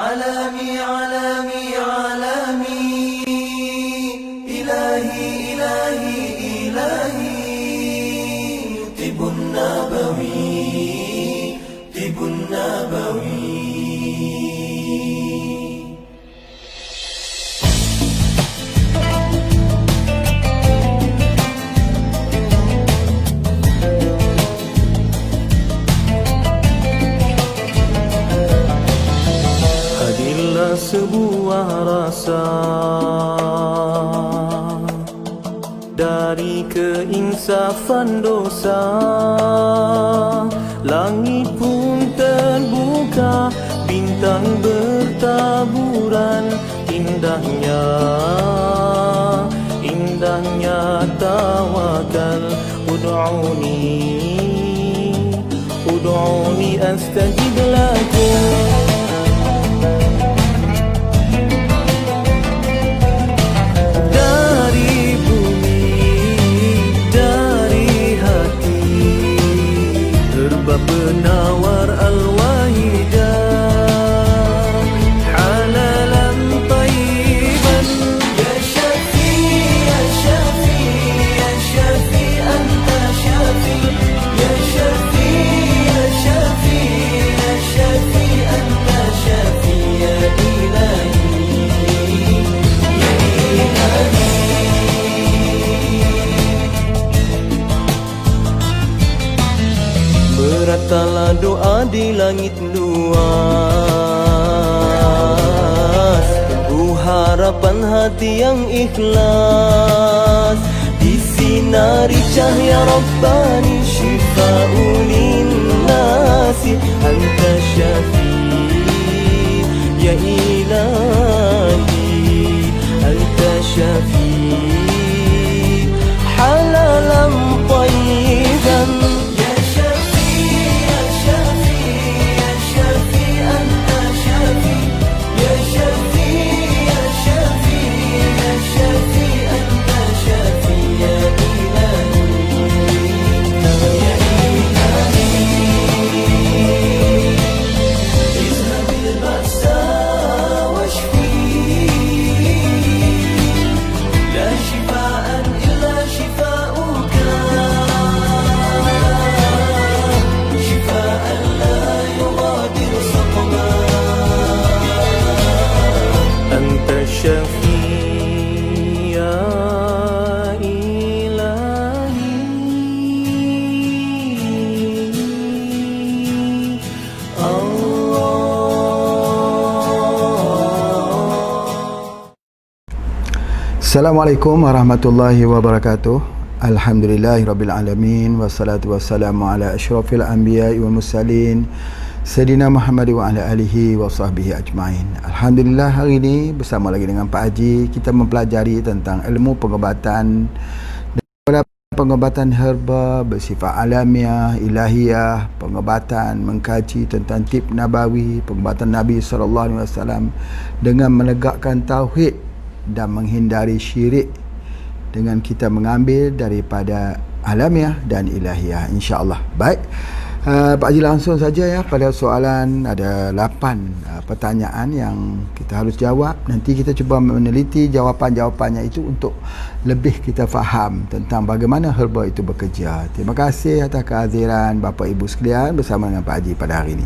عالمي عالمي عالمي إلهي إلهي إلهي طب النبوي طب النبوي. Sebuah rasa dari keinsafan dosa, langit pun terbuka, bintang bertaburan, indahnya, indahnya tawakal. Ud'uni astajib lakum. Penawar al-wahidah halalan tayyiban. Ya Syafi, Ya Syafi, Ya Syafi, Anta Syafi. Ya Syafi, Ya Syafi, Ya Syafi, Anta Syafi. Ya Ilahi, Ya Ilahi. Meratalah doa di langit luas, penuh harapan hati yang ikhlas, disinari cahaya Rabbani, syifa'un linnasi. Anta Syafi, Ya Ilahi, Anta Syafi, halalan tayyiban. Assalamualaikum warahmatullahi wabarakatuh. Alhamdulillahirabbil alamin, wassalatu wassalamu ala asyrafil anbiya'i wal mursalin Sayyidina Muhammad wa ala alihi wa sahbihi ajmain. Alhamdulillah, hari ini bersama lagi dengan Pak Haji kita mempelajari tentang ilmu pengobatan dan pengobatan herba bersifat alamiah, ilahiyah, pengobatan mengkaji tentang tib nabawi, pengobatan Nabi SAW dengan menegakkan tauhid dan menghindari syirik dengan kita mengambil daripada alamiah dan ilahiyah, insya-Allah. Baik, Pak Haji langsung saja ya pada soalan. Ada 8 pertanyaan yang kita harus jawab. Nanti kita cuba meneliti jawapan-jawapannya itu untuk lebih kita faham tentang bagaimana herba itu bekerja. Terima kasih atas kehadiran Bapak Ibu sekalian bersama dengan Pak Haji pada hari ini.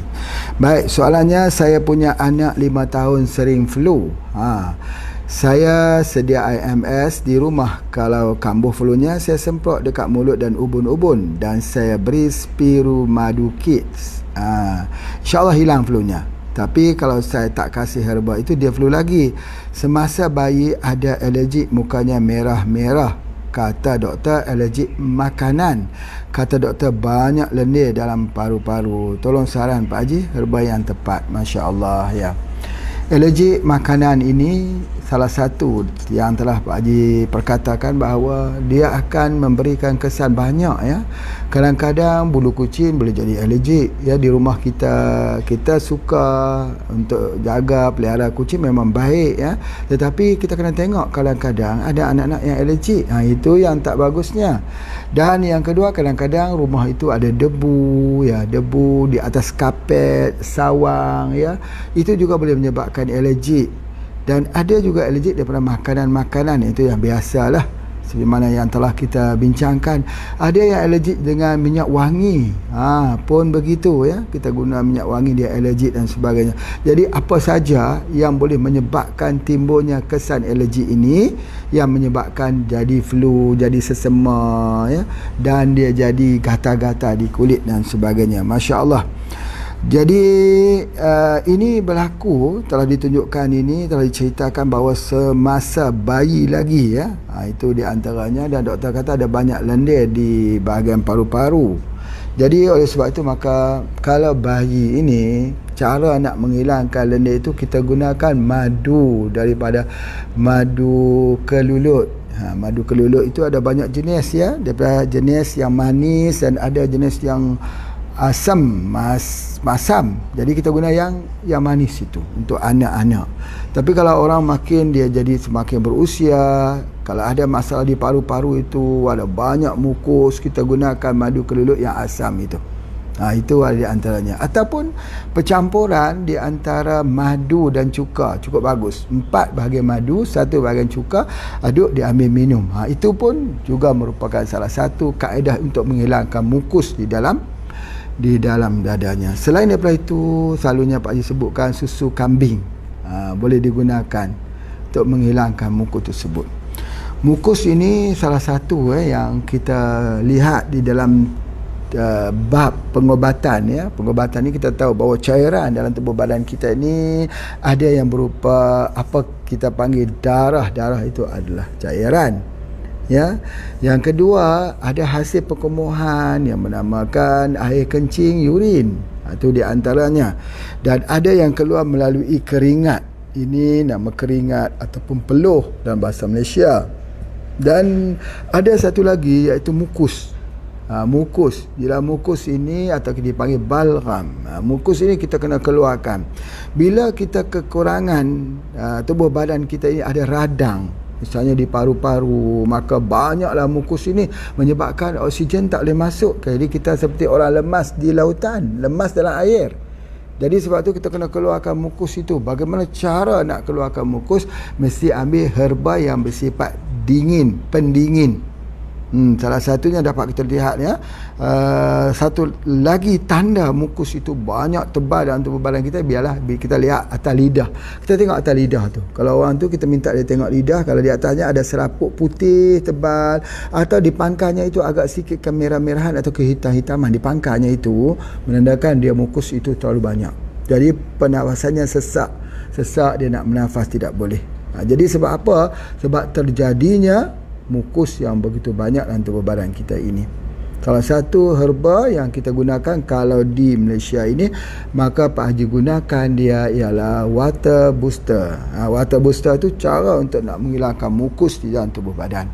Baik, soalannya, saya punya anak 5 tahun sering flu. Saya sedia IMS di rumah. Kalau kambuh flunya, saya semprot dekat mulut dan ubun-ubun, dan saya beri Spirumadu Kids. InsyaAllah hilang flunya. Tapi kalau saya tak kasih herba itu, dia flu lagi. Semasa bayi ada alergik, mukanya merah-merah. Kata doktor alergik makanan. Kata doktor banyak lendir dalam paru-paru. Tolong saran Pak Haji herba yang tepat. Masya Allah ya. Alergik makanan ini salah satu yang telah Pak Haji perkatakan bahawa dia akan memberikan kesan banyak ya Kadang-kadang bulu kucing boleh jadi alergik. Ya, di rumah kita suka untuk jaga pelihara kucing memang baik ya. Tetapi kita kena tengok kadang-kadang ada anak-anak yang alergik. Itu yang tak bagusnya. Dan yang kedua, kadang-kadang rumah itu ada debu ya, debu di atas kapet, sawang ya. Itu juga boleh menyebabkan alergik. Dan ada juga alergik daripada makanan-makanan, itu yang biasalah, seperti mana yang telah kita bincangkan. Ada yang alergik dengan minyak wangi, pun begitu ya, kita guna minyak wangi dia alergik dan sebagainya. Jadi apa saja yang boleh menyebabkan timbulnya kesan alergik ini, yang menyebabkan jadi flu, jadi sesama ya, dan dia jadi gatal-gatal di kulit dan sebagainya. Masya Allah. Jadi ini berlaku, telah ditunjukkan ini, telah diceritakan bahawa semasa bayi lagi ya, itu di antaranya, dan doktor kata ada banyak lendir di bahagian paru-paru. Jadi oleh sebab itu maka kalau bayi ini, cara nak menghilangkan lendir itu kita gunakan madu daripada madu kelulut. Madu kelulut itu ada banyak jenis ya, daripada jenis yang manis dan ada jenis yang masam. Jadi kita guna yang manis itu untuk anak-anak. Tapi kalau orang makin dia jadi semakin berusia, kalau ada masalah di paru-paru itu, ada banyak mukus, kita gunakan madu kelulut yang asam itu. Itu ada di antaranya. Ataupun percampuran di antara madu dan cuka, cukup bagus. 4 bahagian madu, 1 bahagian cuka, aduk diambil minum. Itu pun juga merupakan salah satu kaedah untuk menghilangkan mukus di dalam dadanya. Selain daripada itu, selalunya Pak Haji sebutkan susu kambing boleh digunakan untuk menghilangkan mukus tersebut. Mukus ini salah satu yang kita lihat di dalam bab pengobatan ya. Pengobatan ni kita tahu bahawa cairan dalam tubuh badan kita ini ada yang berupa apa kita panggil darah. Darah itu adalah cairan ya. Yang kedua, ada hasil perkumuhan yang menamakan air kencing, urin. Itu di antaranya. Dan ada yang keluar melalui keringat. Ini nama keringat ataupun peluh dalam bahasa Malaysia. Dan ada satu lagi iaitu mukus. Mukus. Bila mukus ini atau dipanggil balgam. Mukus ini kita kena keluarkan. Bila kita kekurangan tubuh badan kita ini ada radang, misalnya di paru-paru, maka banyaklah mukus ini menyebabkan oksigen tak boleh masuk. Jadi kita seperti orang lemas di lautan, lemas dalam air. Jadi sebab tu kita kena keluarkan mukus itu. Bagaimana cara nak keluarkan mukus? Mesti ambil herba yang bersifat dingin, pendingin. Salah satunya dapat kita lihat ya. Satu lagi tanda mukus itu banyak tebal dalam tubuh badan kita, biarlah kita lihat atas lidah. Kita tengok atas lidah tu. Kalau orang tu kita minta dia tengok lidah, kalau di atasnya ada seraput putih tebal, atau di pangkalnya itu agak sikit kemerah-merahan atau kehitam-hitaman di pangkalnya itu, menandakan dia mukus itu terlalu banyak. Jadi pernafasannya sesak dia nak bernafas tidak boleh. Jadi sebab apa? Sebab terjadinya mukus yang begitu banyak dalam tubuh badan kita ini. Salah satu herba yang kita gunakan kalau di Malaysia ini, maka Pak Haji gunakan dia ialah water booster. Water booster itu cara untuk nak menghilangkan mukus di dalam tubuh badan.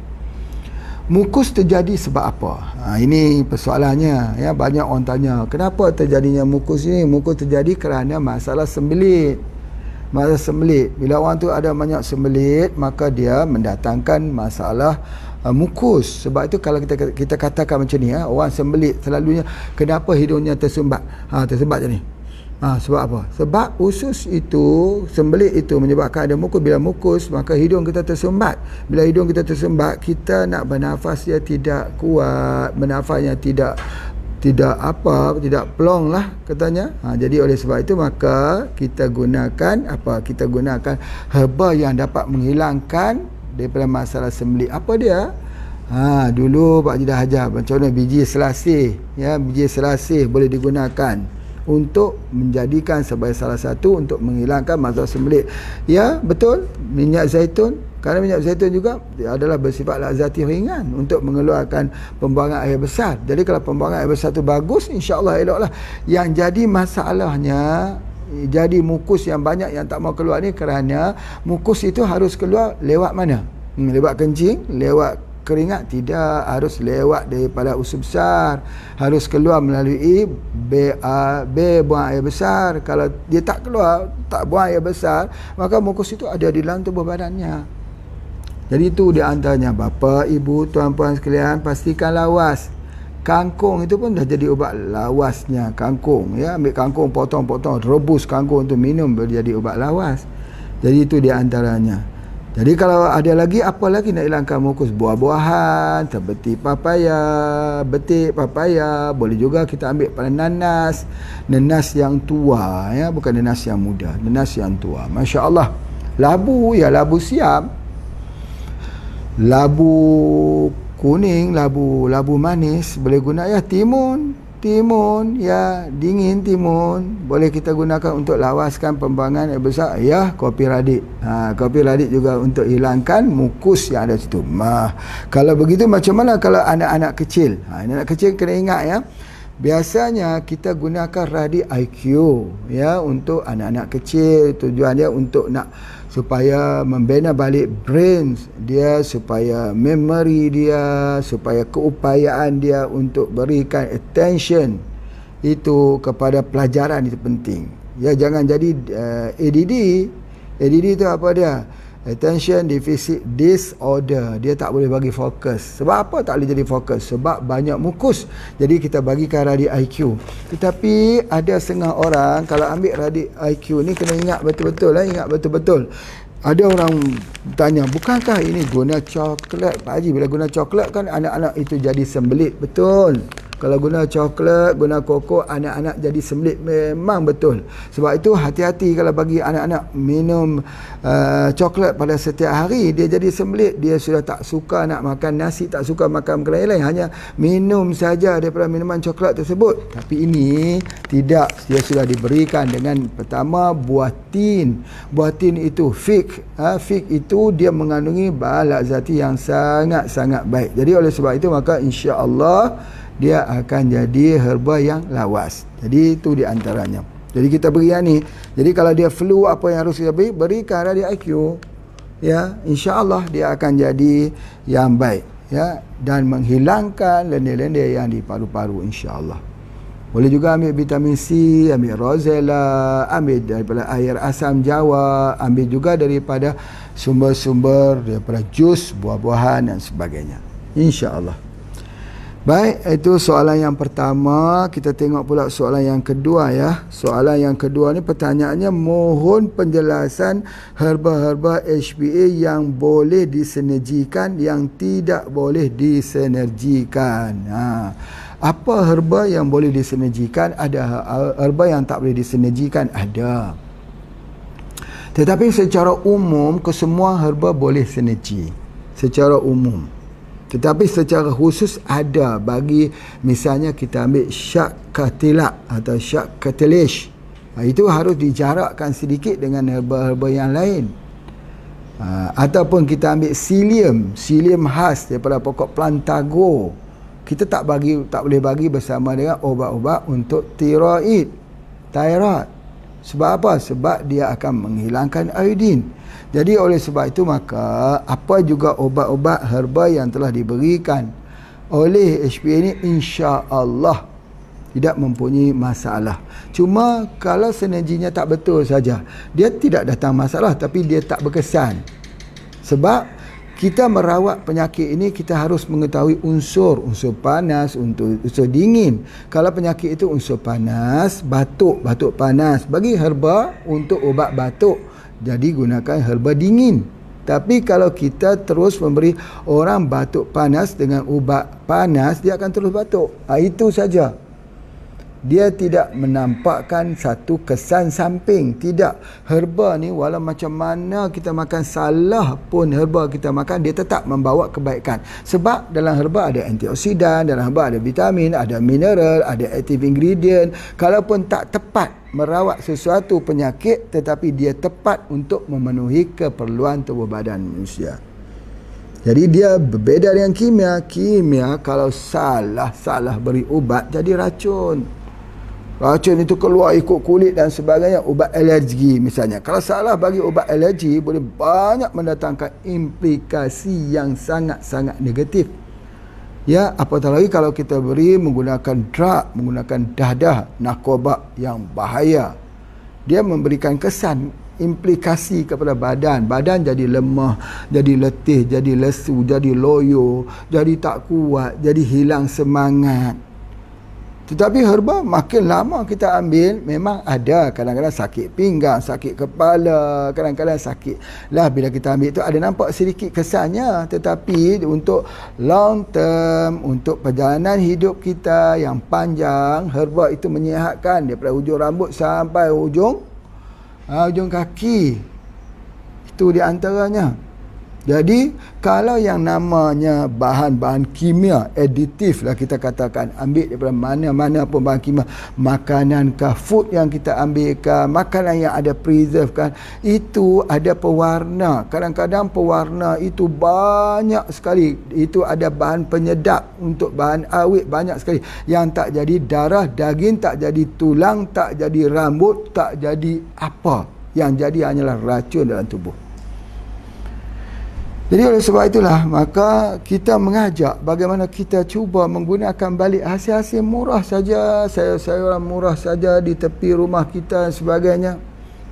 Mukus terjadi sebab apa? Ini persoalannya ya. Banyak orang tanya, kenapa terjadinya mukus ini? Mukus terjadi kerana masalah sembelit. Masalah sembelit. Bila orang tu ada banyak sembelit, maka dia mendatangkan masalah mukus. Sebab itu kalau kita katakan macam ni, orang sembelit selalunya, kenapa hidungnya tersumbat? Tersumbat je ni. Sebab apa? Sebab usus itu, sembelit itu menyebabkan ada mukus. Bila mukus, maka hidung kita tersumbat. Bila hidung kita tersumbat, kita nak bernafas dia tidak kuat, bernafasnya tidak plong lah katanya. Jadi oleh sebab itu maka kita gunakan kita gunakan herba yang dapat menghilangkan daripada masalah sembelit. Apa dia? Dulu Pak Haji dah ajar macam mana biji selasih ya. Biji selasih boleh digunakan untuk menjadikan sebagai salah satu untuk menghilangkan masalah sembelit. Ya, betul. Minyak zaitun, kerana minyak zaitun juga adalah bersifat lazatif ringan untuk mengeluarkan pembuangan air besar. Jadi kalau pembuangan air besar tu bagus, insya-Allah eloklah. Yang jadi masalahnya, jadi mukus yang banyak yang tak mau keluar ni kerana mukus itu harus keluar lewat mana? Lewat kencing, lewat keringat? Tidak, harus lewat daripada usus besar, harus keluar melalui B buang air besar. Kalau dia tak keluar, tak buang air besar, maka mukus itu ada di dalam tubuh badannya. Jadi itu di antaranya. Bapa, ibu, tuan-puan sekalian, pastikan lawas. Kangkung itu pun dah jadi ubat lawasnya. Kangkung, ya, ambil kangkung, potong-potong, rebus kangkung untuk minum, boleh jadi ubat lawas. Jadi itu di antaranya. Jadi kalau ada lagi, apa lagi nak hilangkan mukus? Buah-buahan, seperti papaya, betik papaya. Boleh juga kita ambil pada nanas. Nanas yang tua, ya, bukan nanas yang muda, nanas yang tua. Masya Allah. Labu, ya, labu siam, labu kuning, labu manis boleh guna, ya. Timun, ya, dingin timun boleh kita gunakan untuk lawaskan pembuangan air besar, ya. Kopi radik, kopi radik juga untuk hilangkan mukus yang ada situ. Kalau begitu macam mana kalau anak-anak kecil? Anak-anak kecil kena ingat, ya, biasanya kita gunakan radik IQ, ya, untuk anak-anak kecil. Tujuan dia untuk nak supaya membina balik brain dia, supaya memory dia, supaya keupayaan dia untuk berikan attention itu kepada pelajaran itu penting. Ya, jangan jadi ADD. ADD itu apa dia? Attention Deficit Disorder. Dia tak boleh bagi fokus. Sebab apa tak boleh jadi fokus? Sebab banyak mukus. Jadi kita bagikan radik IQ. Tetapi ada setengah orang kalau ambil radik IQ ni kena ingat betul-betul, ingat betul-betul. Ada orang tanya, bukankah ini guna coklat? Pak Haji, bila guna coklat kan anak-anak itu jadi sembelit. Betul. Kalau guna coklat, guna kokok, anak-anak jadi sembelit. Memang betul. Sebab itu hati-hati kalau bagi anak-anak minum coklat pada setiap hari, dia jadi sembelit. Dia sudah tak suka nak makan nasi, tak suka makan makanan lain, hanya minum saja daripada minuman coklat tersebut. Tapi ini tidak, dia sudah diberikan dengan pertama buah tin. Buah tin itu fig. Fig itu dia mengandungi bahan lazati yang sangat-sangat baik. Jadi oleh sebab itu maka insya-Allah dia akan jadi herba yang lawas. Jadi itu di antaranya. Jadi kita beri yang ni. Jadi kalau dia flu, apa yang harus kita beri? Berikan radik IQ. Ya, insya-Allah dia akan jadi yang baik, ya, dan menghilangkan lendir-lendir yang di paru-paru insya-Allah. Boleh juga ambil vitamin C, ambil rosella, ambil daripada air asam jawa, ambil juga daripada sumber-sumber daripada jus, buah-buahan dan sebagainya. Insya-Allah. Baik, itu soalan yang pertama. Kita tengok pula soalan yang kedua, ya. Soalan yang kedua ni pertanyaannya, mohon penjelasan herba-herba HPA yang boleh disinergikan, yang tidak boleh disinergikan. Apa herba yang boleh disinergikan? Ada herba yang tak boleh disinergikan, ada. Tetapi secara umum kesemua herba boleh sinergi secara umum. Tetapi secara khusus ada bagi, misalnya kita ambil syak katilak atau syak katilish. Itu harus dijarakkan sedikit dengan herba-herba yang lain. Ataupun kita ambil psyllium khas daripada pokok plantago. Kita tak boleh bagi bersama dengan obat-ubat untuk thyroid. Sebab apa? Sebab dia akan menghilangkan iodin. Jadi oleh sebab itu maka apa juga obat-ubat herba yang telah diberikan oleh HPA ini insya-Allah tidak mempunyai masalah. Cuma kalau sinerginya tak betul saja, dia tidak datang masalah tapi dia tak berkesan. Sebab kita merawat penyakit ini, kita harus mengetahui unsur panas, unsur dingin. Kalau penyakit itu unsur panas, batuk panas, bagi herba untuk ubat batuk, jadi gunakan herba dingin. Tapi kalau kita terus memberi orang batuk panas dengan ubat panas, dia akan terus batuk. Itu saja. Dia tidak menampakkan satu kesan samping. Tidak. Herba ni walau macam mana kita makan, salah pun herba kita makan, dia tetap membawa kebaikan. Sebab dalam herba ada antioksidan, dalam herba ada vitamin, ada mineral, ada active ingredient. Kalaupun tak tepat merawat sesuatu penyakit, tetapi dia tepat untuk memenuhi keperluan tubuh badan manusia. Jadi dia berbeza dengan kimia. Kimia kalau salah beri ubat jadi racun. racun itu keluar ikut kulit dan sebagainya. Ubat alergi misalnya, kalau salah bagi ubat alergi boleh banyak mendatangkan implikasi yang sangat-sangat negatif. Ya, apatah lagi kalau kita beri menggunakan drug, menggunakan dadah, narkoba yang bahaya. Dia memberikan kesan implikasi kepada badan. Badan jadi lemah, jadi letih, jadi lesu, jadi loyo, jadi tak kuat, jadi hilang semangat. Tetapi herba makin lama kita ambil, memang ada kadang-kadang sakit pinggang, sakit kepala, kadang-kadang sakit lah bila kita ambil itu ada nampak sedikit kesannya. Tetapi untuk long term, untuk perjalanan hidup kita yang panjang, herba itu menyihatkan daripada hujung rambut sampai hujung kaki. Itu di antaranya. Jadi kalau yang namanya bahan-bahan kimia aditif lah kita katakan, ambil daripada mana-mana pun bahan kimia, makanan kah, food yang kita ambilkan, makanan yang ada preserve kan, itu ada pewarna. Kadang-kadang pewarna itu banyak sekali. Itu ada bahan penyedap untuk bahan awet banyak sekali yang tak jadi darah, daging, tak jadi tulang, tak jadi rambut, tak jadi apa. Yang jadi hanyalah racun dalam tubuh. Jadi oleh sebab itulah, maka kita mengajak bagaimana kita cuba menggunakan balik hasil-hasil murah saja, sayur-sayuran murah saja di tepi rumah kita dan sebagainya.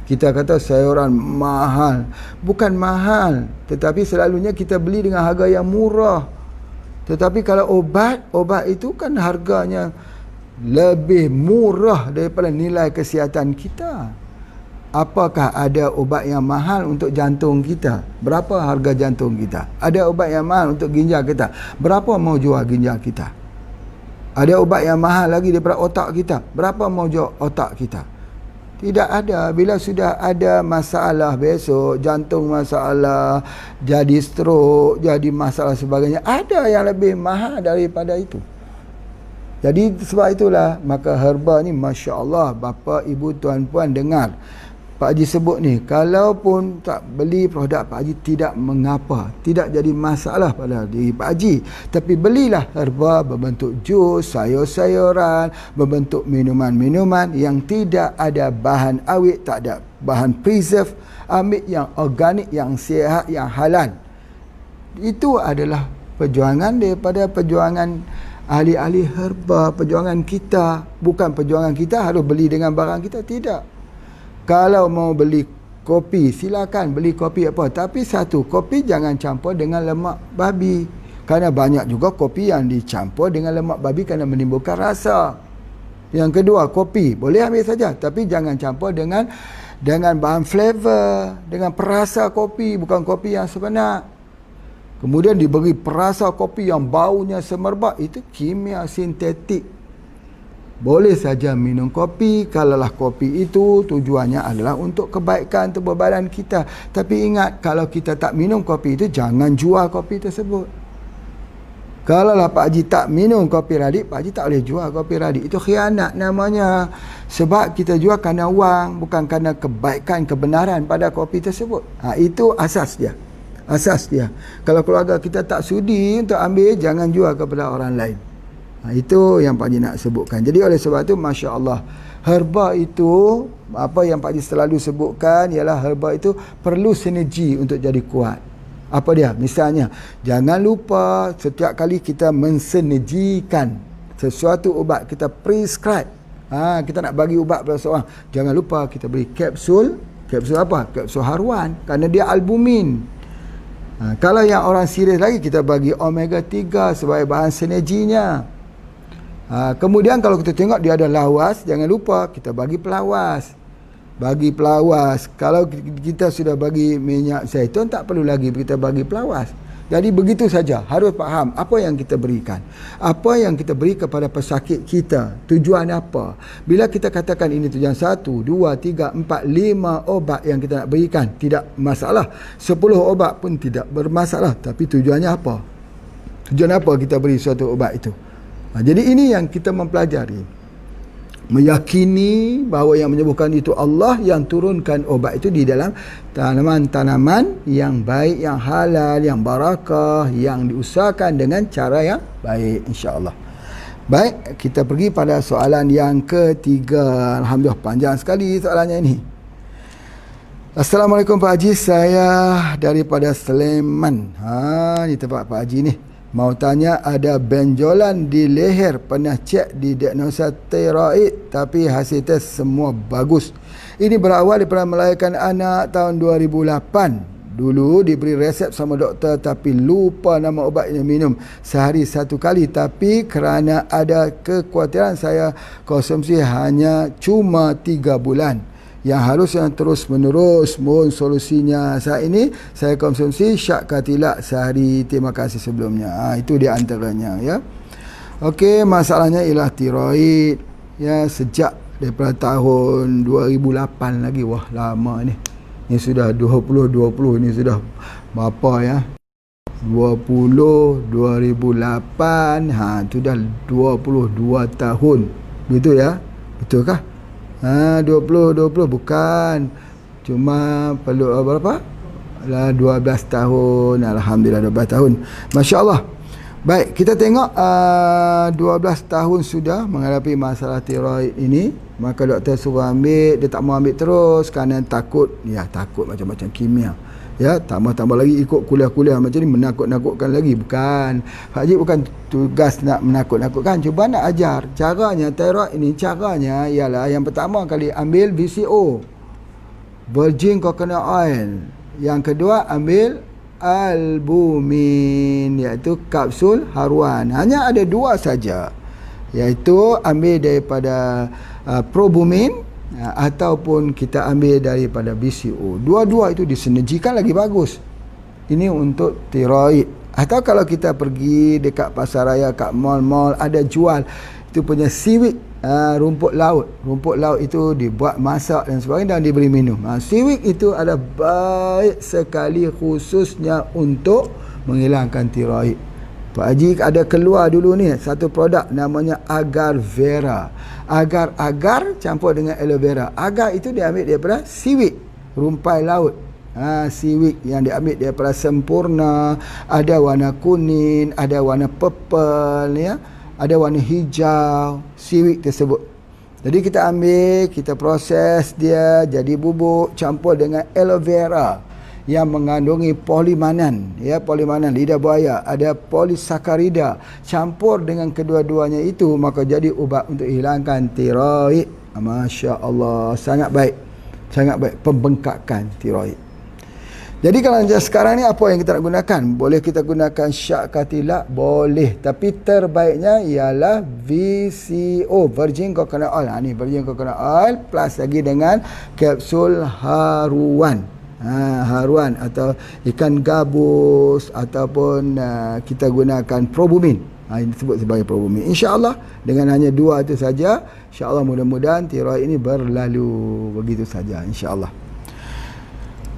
Kita kata sayuran mahal. Bukan mahal, tetapi selalunya kita beli dengan harga yang murah. Tetapi kalau obat itu kan harganya lebih murah daripada nilai kesihatan kita. Apakah ada obat yang mahal untuk jantung kita? Berapa harga jantung kita? Ada obat yang mahal untuk ginjal kita? Berapa mau jual ginjal kita? Ada obat yang mahal lagi daripada otak kita? Berapa mau jual otak kita? Tidak ada. Bila sudah ada masalah besok, jantung masalah, jadi stroke, jadi masalah sebagainya, ada yang lebih mahal daripada itu. Jadi sebab itulah, maka herba ni Masya Allah, bapa, ibu, tuan, puan dengar Pak Haji sebut ni, kalaupun tak beli produk Pak Haji tidak mengapa, tidak jadi masalah pada diri Pak Haji. Tapi belilah herba berbentuk jus, sayur-sayuran, berbentuk minuman-minuman yang tidak ada bahan awet, tak ada bahan preserve. Ambil yang organik, yang sihat, yang halal. Itu adalah perjuangan daripada perjuangan ahli-ahli herba, perjuangan kita. Bukan perjuangan kita harus beli dengan barang kita, tidak. Kalau mau beli kopi, silakan beli kopi apa. Tapi satu, kopi jangan campur dengan lemak babi. Kerana banyak juga kopi yang dicampur dengan lemak babi kerana menimbulkan rasa. Yang kedua, kopi boleh ambil saja, tapi jangan campur dengan bahan flavor, dengan perasa kopi, bukan kopi yang sebenar. Kemudian diberi perasa kopi yang baunya semerbak, itu kimia sintetik. Boleh saja minum kopi, kalaulah kopi itu tujuannya adalah untuk kebaikan tubuh badan kita. Tapi ingat, kalau kita tak minum kopi itu, jangan jual kopi tersebut. Kalaulah Pak Haji tak minum kopi radik, Pak Haji tak boleh jual kopi radik. Itu khianat namanya. Sebab kita jual kerana wang, bukan kerana kebaikan, kebenaran pada kopi tersebut. Itu asas dia. Asas dia. Kalau keluarga kita tak sudi untuk ambil, jangan jual kepada orang lain. Itu yang Pak Haji nak sebutkan. Jadi oleh sebab itu, Masya Allah, herba itu, apa yang Pak Haji selalu sebutkan ialah herba itu perlu sinergi untuk jadi kuat. Apa dia? Misalnya, jangan lupa setiap kali kita mensinergikan sesuatu ubat, kita prescribe. Kita nak bagi ubat pada seorang, jangan lupa kita beri kapsul. Kapsul apa? Kapsul haruan, kerana dia albumin. Kalau yang orang serius lagi, kita bagi omega 3 sebagai bahan sinerginya. Kemudian kalau kita tengok dia ada lawas, jangan lupa kita bagi pelawas. Bagi pelawas. Kalau kita sudah bagi minyak zaitun, tak perlu lagi kita bagi pelawas. Jadi begitu saja, harus faham apa yang kita berikan. Apa yang kita beri kepada pesakit kita, tujuan apa. Bila kita katakan ini tujuan 1, 2, 3, 4, 5 obat yang kita nak berikan, tidak masalah. 10 obat pun tidak bermasalah. Tapi tujuannya apa? Tujuan apa kita beri suatu obat itu? Jadi ini yang kita mempelajari. Meyakini bahawa yang menyembuhkan itu Allah, yang turunkan obat itu di dalam tanaman-tanaman yang baik, yang halal, yang barakah, yang diusahakan dengan cara yang baik, insya-Allah. Baik, kita pergi pada soalan yang ketiga. Alhamdulillah, panjang sekali soalannya ini. Assalamualaikum Pak Haji, saya daripada Sleman. Ni tempat Pak Haji ni. Mau tanya, ada benjolan di leher, pernah cek di diagnosa tiroid tapi hasil tes semua bagus. Ini berawal daripada melahirkan anak tahun 2008. Dulu diberi resep sama doktor tapi lupa nama ubat yang minum sehari 1 kali. Tapi kerana ada kekhawatiran, saya konsumsi hanya cuma 3 bulan. Yang harusnya terus menerus. Mohon solusinya. Saat ini saya konsumsi syak katilak sehari. Terima kasih sebelumnya. Itu di antaranya ya. Okey, masalahnya ialah tiroid ya, sejak daripada tahun 2008 lagi. Wah, lama ni. Ini sudah 2020, ini sudah berapa ya? 20, 2008, itu dah 22 tahun. Betul ya? Betulkah? 20 bukan. Cuma perlu berapa? 12 tahun. Alhamdulillah 12 tahun. Masya-Allah. Baik, kita tengok 12 tahun sudah menghadapi masalah tiroid ini. Maka doktor suruh ambil, dia tak mau ambil terus kerana takut. Ya, takut macam-macam kimia. Ya, tambah-tambah lagi ikut kuliah-kuliah macam ni, menakut-nakutkan lagi. Bukan, Pak Haji bukan tugas nak menakut-nakutkan, cuba nak ajar. Caranya tiroid ini, caranya ialah yang pertama kali ambil VCO, virgin coconut oil. Yang kedua ambil albumin, iaitu kapsul haruan. Hanya ada 2 saja, iaitu ambil daripada probumin ataupun kita ambil daripada BCO. Dua-dua itu disinergikan lagi bagus. Ini untuk tiroid. Atau kalau kita pergi dekat pasar raya, kat mall-mall ada jual itu punya seaweed, rumput laut. Rumput laut itu dibuat masak dan sebagainya dan diberi minum. Seaweed itu adalah baik sekali, khususnya untuk menghilangkan tiroid. Pak Haji ada keluar dulu ni satu produk namanya agar vera. Agar campur dengan aloe vera. Agar itu diambil daripada seaweed, rumpai laut. Seaweed yang diambil daripada sempurna. Ada warna kuning, ada warna purple ya, ada warna hijau seaweed tersebut. Jadi kita ambil, kita proses dia jadi bubuk, campur dengan aloe vera yang mengandungi polimanan ya, polimanan lidah buaya, ada polisakarida, campur dengan kedua-duanya itu maka jadi ubat untuk hilangkan tiroid. Masya-Allah, sangat baik pembengkakan tiroid. Jadi kalau sekarang ni apa yang kita nak gunakan? Boleh kita gunakan syak katilak, boleh, tapi terbaiknya ialah VCO, virgin coconut oil. Ni virgin coconut oil plus lagi dengan kapsul haruan. Haruan atau ikan gabus ataupun kita gunakan probumin. Ini disebut sebagai probumin. InsyaAllah dengan hanya 2 itu saja, insyaAllah mudah-mudahan tiroid ini berlalu. Begitu saja insyaAllah.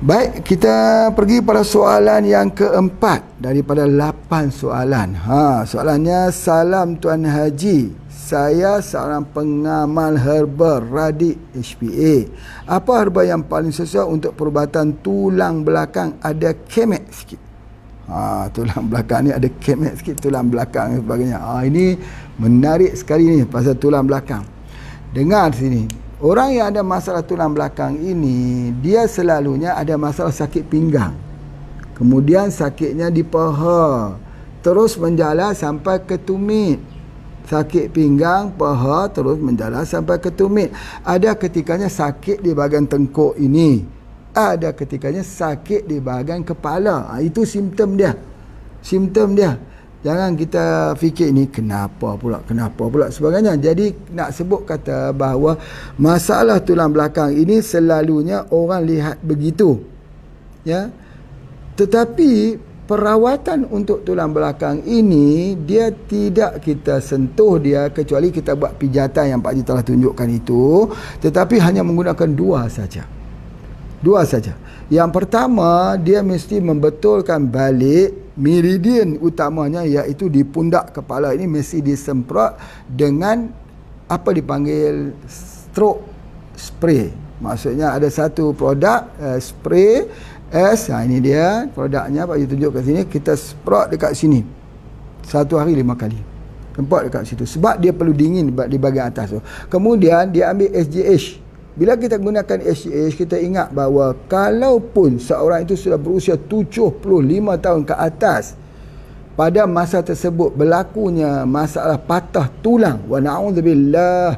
Baik, kita pergi pada soalan yang keempat daripada 8 soalan. Soalannya, salam Tuan Haji, saya seorang pengamal herba radik HPA. Apa herba yang paling sesuai untuk perubatan tulang belakang ada kemek sikit? Tulang belakang ni ada kemek sikit, tulang belakang dan sebagainya. Ini menarik sekali ni pasal tulang belakang. Dengar sini. Orang yang ada masalah tulang belakang ini, dia selalunya ada masalah sakit pinggang. Kemudian sakitnya di paha, terus menjalar sampai ke tumit. Sakit pinggang, paha terus menjalar sampai ke tumit. Ada ketikanya sakit di bahagian tengkuk ini, ada ketikanya sakit di bahagian kepala. Itu simptom dia. Jangan kita fikir ni kenapa pula sebagainya. Jadi nak sebut kata bahawa masalah tulang belakang ini selalunya orang lihat begitu ya. Tetapi perawatan untuk tulang belakang ini dia tidak kita sentuh dia kecuali kita buat pijatan yang Pak Haji telah tunjukkan itu, tetapi hanya menggunakan 2 saja. Yang pertama, dia mesti membetulkan balik meridian utamanya, iaitu di pundak kepala ini mesti disemprot dengan apa dipanggil stroke spray. Maksudnya ada satu produk spray ini dia produknya Pak Haji tunjuk kat sini. Kita sprot dekat sini 1 hari 5 kali. Nampak dekat situ. Sebab dia perlu dingin di bahagian atas tu. Kemudian dia ambil SGH. Bila kita gunakan SGH, kita ingat bahawa kalaupun seorang itu sudah berusia 75 tahun ke atas, pada masa tersebut berlakunya masalah patah tulang, wa na'udzubillah,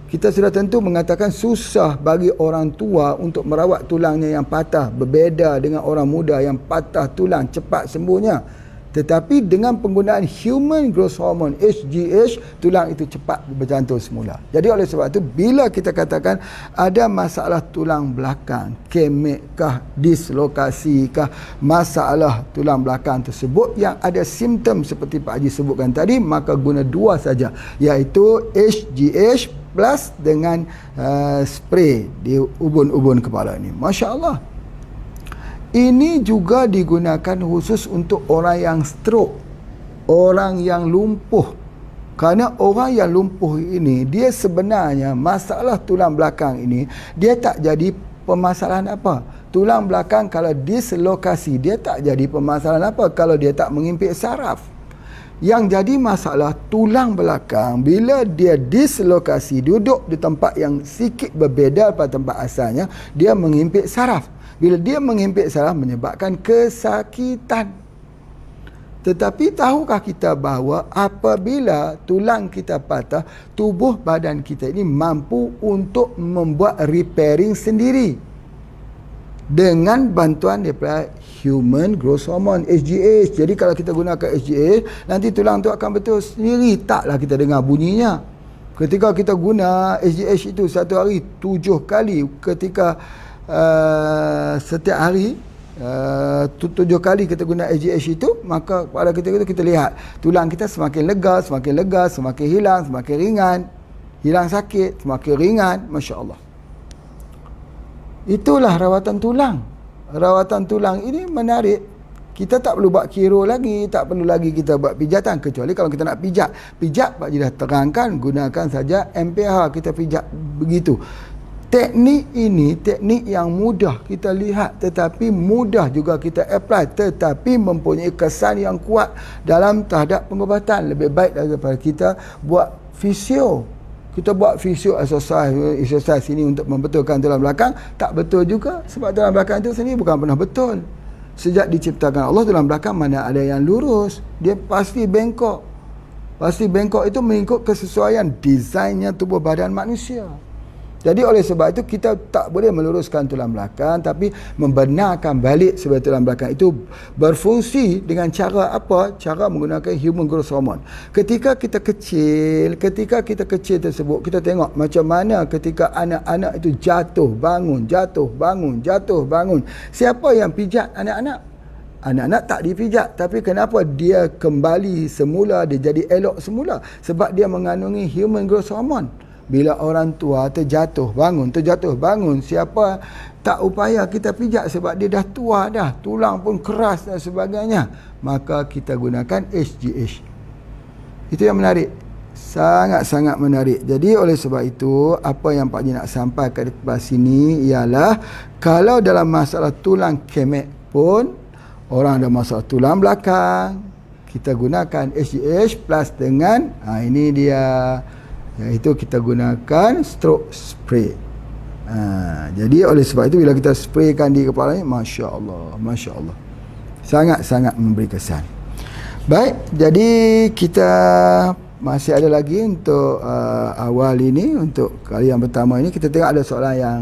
kita sudah tentu mengatakan susah bagi orang tua untuk merawat tulangnya yang patah, berbeza dengan orang muda yang patah tulang cepat sembuhnya. Tetapi dengan penggunaan human growth hormone HGH, tulang itu cepat berjantung semula. Jadi oleh sebab itu, bila kita katakan ada masalah tulang belakang, kemik kah, dislokasi kah, masalah tulang belakang tersebut yang ada simptom seperti Pak Haji sebutkan tadi, maka guna dua saja, iaitu HGH plus dengan spray di ubun-ubun kepala ini. Masya Allah. Ini juga digunakan khusus untuk orang yang stroke, orang yang lumpuh. Kerana orang yang lumpuh ini, dia sebenarnya masalah tulang belakang ini, dia tak jadi permasalahan apa. Tulang belakang kalau dislokasi, dia tak jadi permasalahan apa kalau dia tak mengimpit saraf. Yang jadi masalah tulang belakang bila dia dislokasi, duduk di tempat yang sikit berbeza daripada tempat asalnya, dia mengimpit saraf. Bila dia mengimpit saraf, menyebabkan kesakitan. Tetapi tahukah kita bahawa apabila tulang kita patah, tubuh badan kita ini mampu untuk membuat repairing sendiri dengan bantuan daripada human growth hormone HGH. Jadi kalau kita gunakan HGH, nanti tulang tu akan betul sendiri, taklah kita dengar bunyinya. Ketika kita guna HGH itu satu hari 7 kali, ketika setiap hari 7 kali kita guna HGH itu, maka pada ketika itu kita lihat tulang kita semakin lega, semakin lega, semakin hilang, semakin ringan, hilang sakit, semakin ringan. Masya Allah. Itulah rawatan tulang. Rawatan tulang ini menarik. Kita tak perlu buat kiro lagi, tak perlu lagi kita buat pijatan, kecuali kalau kita nak pijat. Pijat Pak Haji dah terangkan, gunakan saja MPH, kita pijat begitu. Teknik ini teknik yang mudah kita lihat, tetapi mudah juga kita apply, tetapi mempunyai kesan yang kuat dalam tahap pengobatan. Lebih baik daripada kita buat fisio. Kita buat fisio exercise ini untuk membetulkan tulang belakang, tak betul juga, sebab tulang belakang itu sendiri bukan pernah betul. Sejak diciptakan Allah, tulang belakang mana ada yang lurus, dia pasti bengkok. Pasti bengkok itu mengikut kesesuaian desainnya tubuh badan manusia. Jadi oleh sebab itu kita tak boleh meluruskan tulang belakang, tapi membenarkan balik sebab tulang belakang itu berfungsi dengan cara apa? Cara menggunakan human growth hormone. Ketika kita kecil tersebut, kita tengok macam mana ketika anak-anak itu jatuh, bangun, jatuh, bangun, jatuh, bangun. Siapa yang pijat anak-anak? Anak-anak tak dipijat, tapi kenapa dia kembali semula, dia jadi elok semula? Sebab dia mengandungi human growth hormone. Bila orang tua terjatuh bangun, siapa tak upaya kita pijak sebab dia dah tua dah, tulang pun keras dan sebagainya, maka kita gunakan HGH. Itu yang menarik, sangat-sangat menarik. Jadi oleh sebab itu, apa yang Pak Haji nak sampaikan di sini ialah, kalau dalam masalah tulang kemik pun, orang ada masalah tulang belakang, kita gunakan HGH plus dengan ini dia, iaitu kita gunakan stroke spray. Jadi oleh sebab itu, bila kita spraykan di kepala ni, Masya Allah, Masya Allah, sangat-sangat memberi kesan. Baik, jadi kita masih ada lagi untuk awal ini. Untuk kali yang pertama ini, kita tengok ada soalan yang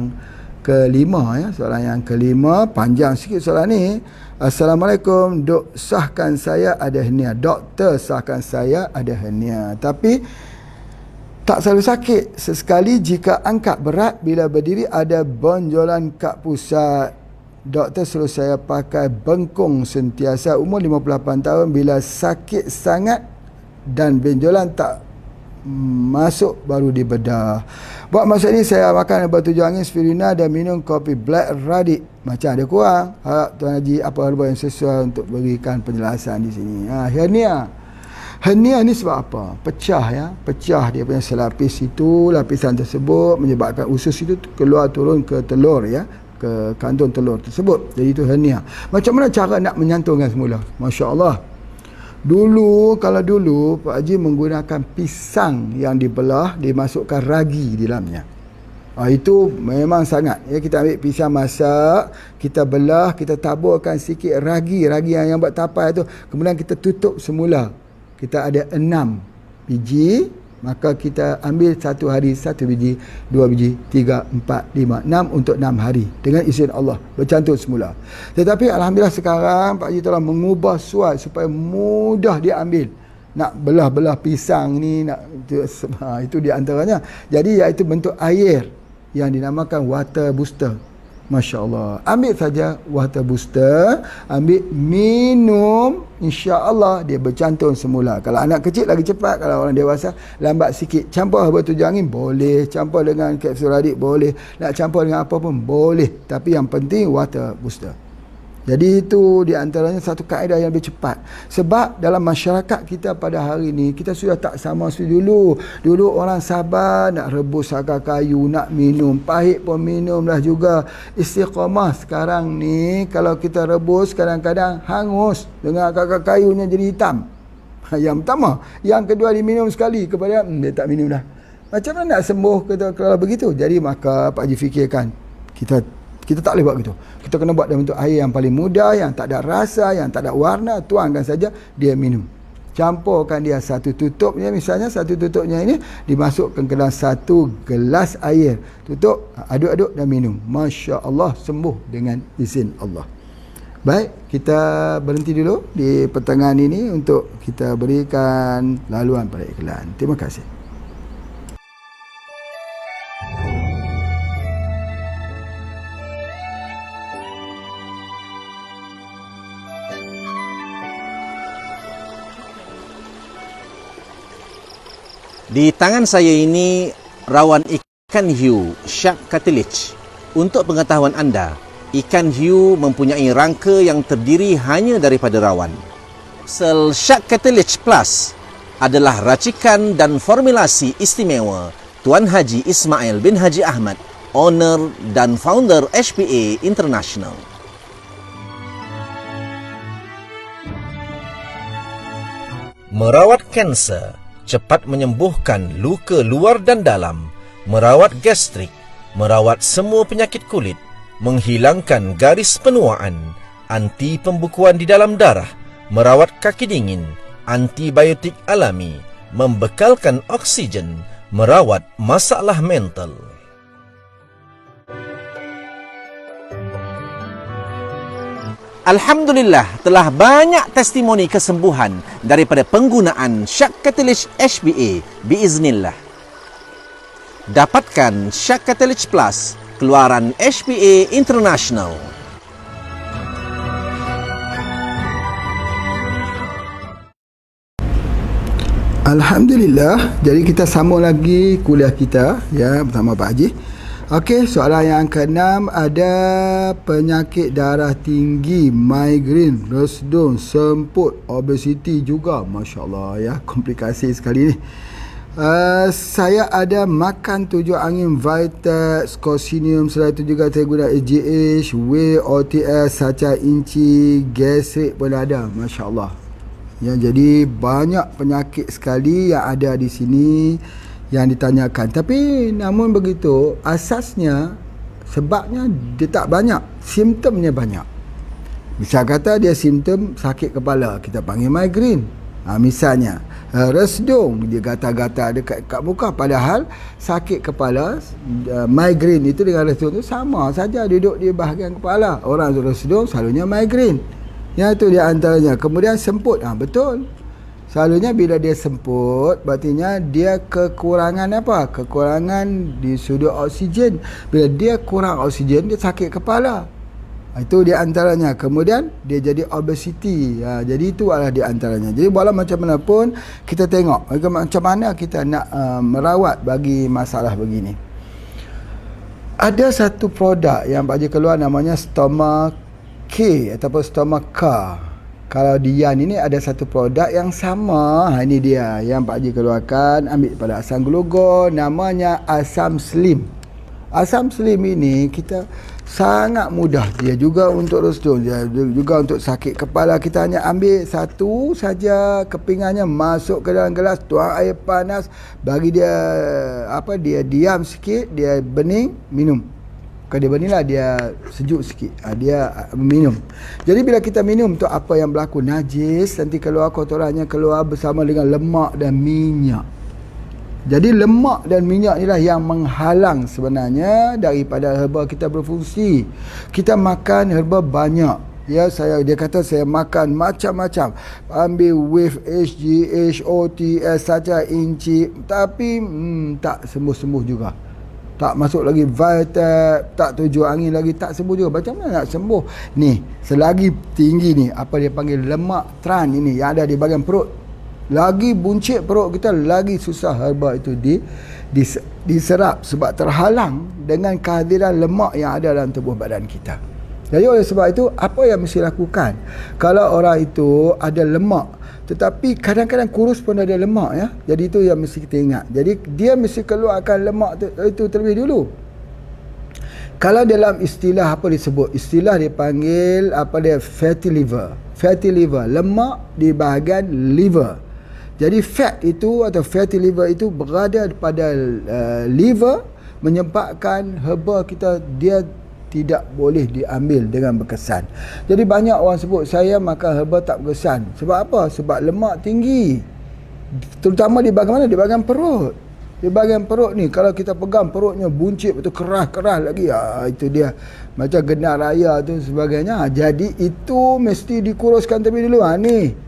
kelima ya. Soalan yang kelima, panjang sikit soalan ni. Assalamualaikum, dok, sahkan saya ada hernia. Doktor sahkan saya ada hernia, tapi tak selalu sakit. Sesekali jika angkat berat, bila berdiri ada benjolan kat pusat. Doktor suruh saya pakai bengkung sentiasa. Umur 58 tahun. Bila sakit sangat dan benjolan tak masuk, baru dibedah. Buat masa ni saya makan batu angin, spirulina dan minum kopi black radik. Macam ada kurang. Harap Tuan Haji apa hal yang sesuai untuk berikan penjelasan di sini. Hernia ni sebab apa? Pecah ya. Pecah dia punya selapis itu, lapisan tersebut menyebabkan usus itu keluar turun ke telur ya, ke kantung telur tersebut. Jadi itu hernia. Macam mana cara nak menyantungkan semula? Masya Allah. Kalau dulu Pak Haji menggunakan pisang yang dibelah, dimasukkan ragi di dalamnya. Itu memang sangat ya, kita ambil pisang masak, kita belah, kita taburkan sikit ragi yang buat tapai tu, kemudian kita tutup semula. Kita ada 6 biji, maka kita ambil satu hari 1 biji, 2 biji, 3, 4, 5, 6 untuk 6 hari dengan izin Allah, bercantum semula. Tetapi alhamdulillah sekarang Pak Haji telah mengubah suat supaya mudah diambil. Nak belah-belah pisang ni, itu di antaranya. Jadi iaitu bentuk air yang dinamakan water booster. Masya Allah. Ambil saja water booster, ambil minum, insya-Allah dia bercantum semula. Kalau anak kecil lagi cepat, kalau orang dewasa lambat sikit. Campur batu angin boleh, campur dengan kapsul radik boleh, nak campur dengan apa pun boleh, tapi yang penting water booster. Jadi itu di antaranya satu kaedah yang lebih cepat. Sebab dalam masyarakat kita pada hari ini, kita sudah tak sama seperti dulu. Dulu orang sabar nak rebus akar kayu, nak minum, pahit pun minumlah juga. Istiqamah sekarang ni, kalau kita rebus kadang-kadang hangus dengan akar kayunya jadi hitam. Yang pertama. Yang kedua diminum sekali, kepada dia tak minum dah. Macam mana nak sembuh kalau begitu? Jadi maka Pak Haji fikirkan, kita tak boleh buat gitu. Kita kena buat dalam bentuk air yang paling mudah, yang tak ada rasa, yang tak ada warna. Tuangkan saja, dia minum. Campurkan dia satu tutupnya, misalnya satu tutupnya ini dimasukkan ke dalam 1 gelas air. Tutup, aduk-aduk dan minum. Masya Allah, sembuh dengan izin Allah. Baik, kita berhenti dulu di pertengahan ini untuk kita berikan laluan pada iklan. Terima kasih. Di tangan saya ini rawan ikan hiu, shark cartilage. Untuk pengetahuan anda, ikan hiu mempunyai rangka yang terdiri hanya daripada rawan. Sel Shark Cartilage Plus adalah racikan dan formulasi istimewa Tuan Haji Ismail bin Haji Ahmad, owner dan founder HPA International. Merawat kanser, cepat menyembuhkan luka luar dan dalam, merawat gastrik, merawat semua penyakit kulit, menghilangkan garis penuaan, anti pembukuan di dalam darah, merawat kaki dingin, antibiotik alami, membekalkan oksigen, merawat masalah mental. Alhamdulillah, telah banyak testimoni kesembuhan daripada penggunaan Shark Cartilage HBA biiznillah. Dapatkan Shark Cartilage Plus keluaran HBA International. Alhamdulillah, jadi kita sambung lagi kuliah kita ya bersama Pak Haji. Okey, soalan yang ke-6, ada penyakit darah tinggi, migrain, resdung, semput, obesiti juga. Masya Allah ya, komplikasi sekali ni. Saya ada makan 7 angin Vitex, Cosinium, selain itu juga saya guna AGH, Whey, OTS, Sacha Inci, Gastrik pun ada. Masya Allah ya, jadi banyak penyakit sekali yang ada di sini yang ditanyakan. Tapi namun begitu, asasnya sebabnya dia tak banyak, simptomnya banyak. Misal kata dia simptom sakit kepala, kita panggil migrain. Misalnya resdung, dia gatal-gatal dekat muka, padahal sakit kepala, migrain itu dengan resdung itu sama saja, duduk di bahagian kepala. Orang resdung selalunya migrain. Yang itu di antaranya. Kemudian semput, betul. Selalunya bila dia semput, berartinya dia kekurangan apa? Kekurangan di sudut oksigen. Bila dia kurang oksigen, dia sakit kepala. Itu di antaranya. Kemudian dia jadi obesiti. Jadi itu adalah di antaranya. Jadi walau macam mana pun, kita tengok macam mana kita nak merawat bagi masalah begini. Ada satu produk yang Pak Haji keluar namanya Stoma K ataupun Stoma K. Kalau Dian ini ada satu produk yang sama. Ini dia yang Pak Haji keluarkan, ambil pada asam glugon, namanya Asam Slim. Asam Slim ini kita Sangat mudah. Dia juga untuk rostul, dia juga untuk sakit kepala. Kita hanya ambil satu saja kepingannya, masuk ke dalam gelas, tuang air panas, bagi dia dia diam sikit, dia bening, minum. Kalau dia bening lah, dia sejuk sikit, dia minum. Jadi bila kita minum tu, apa yang berlaku? Najis nanti keluar, kotorannya keluar bersama dengan lemak dan minyak. Jadi lemak dan minyak inilah yang menghalang sebenarnya daripada herba kita berfungsi. Kita makan herba banyak. Ya, dia kata saya makan macam-macam. Ambil wave HG, HOTS saja inci, tapi tak sembuh-sembuh juga. Tak masuk lagi Vitab, tak tujuh angin lagi, tak sembuh juga. Macam mana nak sembuh? Ni, selagi tinggi ni, apa dia panggil lemak trans ini yang ada di bahagian perut. Lagi buncit perut kita, lagi susah herba itu diserap sebab terhalang dengan kehadiran lemak yang ada dalam tubuh badan kita. Jadi oleh sebab itu, apa yang mesti lakukan? Kalau orang itu ada lemak, tetapi kadang-kadang kurus pun ada lemak, ya. Jadi itu yang mesti kita ingat. Jadi dia mesti keluarkan lemak itu terlebih dulu. Kalau dalam istilah apa disebut? Istilah dipanggil fatty liver. Fatty liver, lemak di bahagian liver. Jadi fat itu atau fatty liver itu berada pada liver, menyebabkan herba kita dia tidak boleh diambil dengan berkesan. Jadi banyak orang sebut saya makan herba tak berkesan. Sebab apa? Sebab lemak tinggi. Terutama di bahagian mana? Di bahagian perut. Di bahagian perut ni, kalau kita pegang perutnya buncit betul, keras lagi. Itu dia. Macam genar raya tu sebagainya. Jadi itu mesti dikuruskan terlebih dulu. Ni.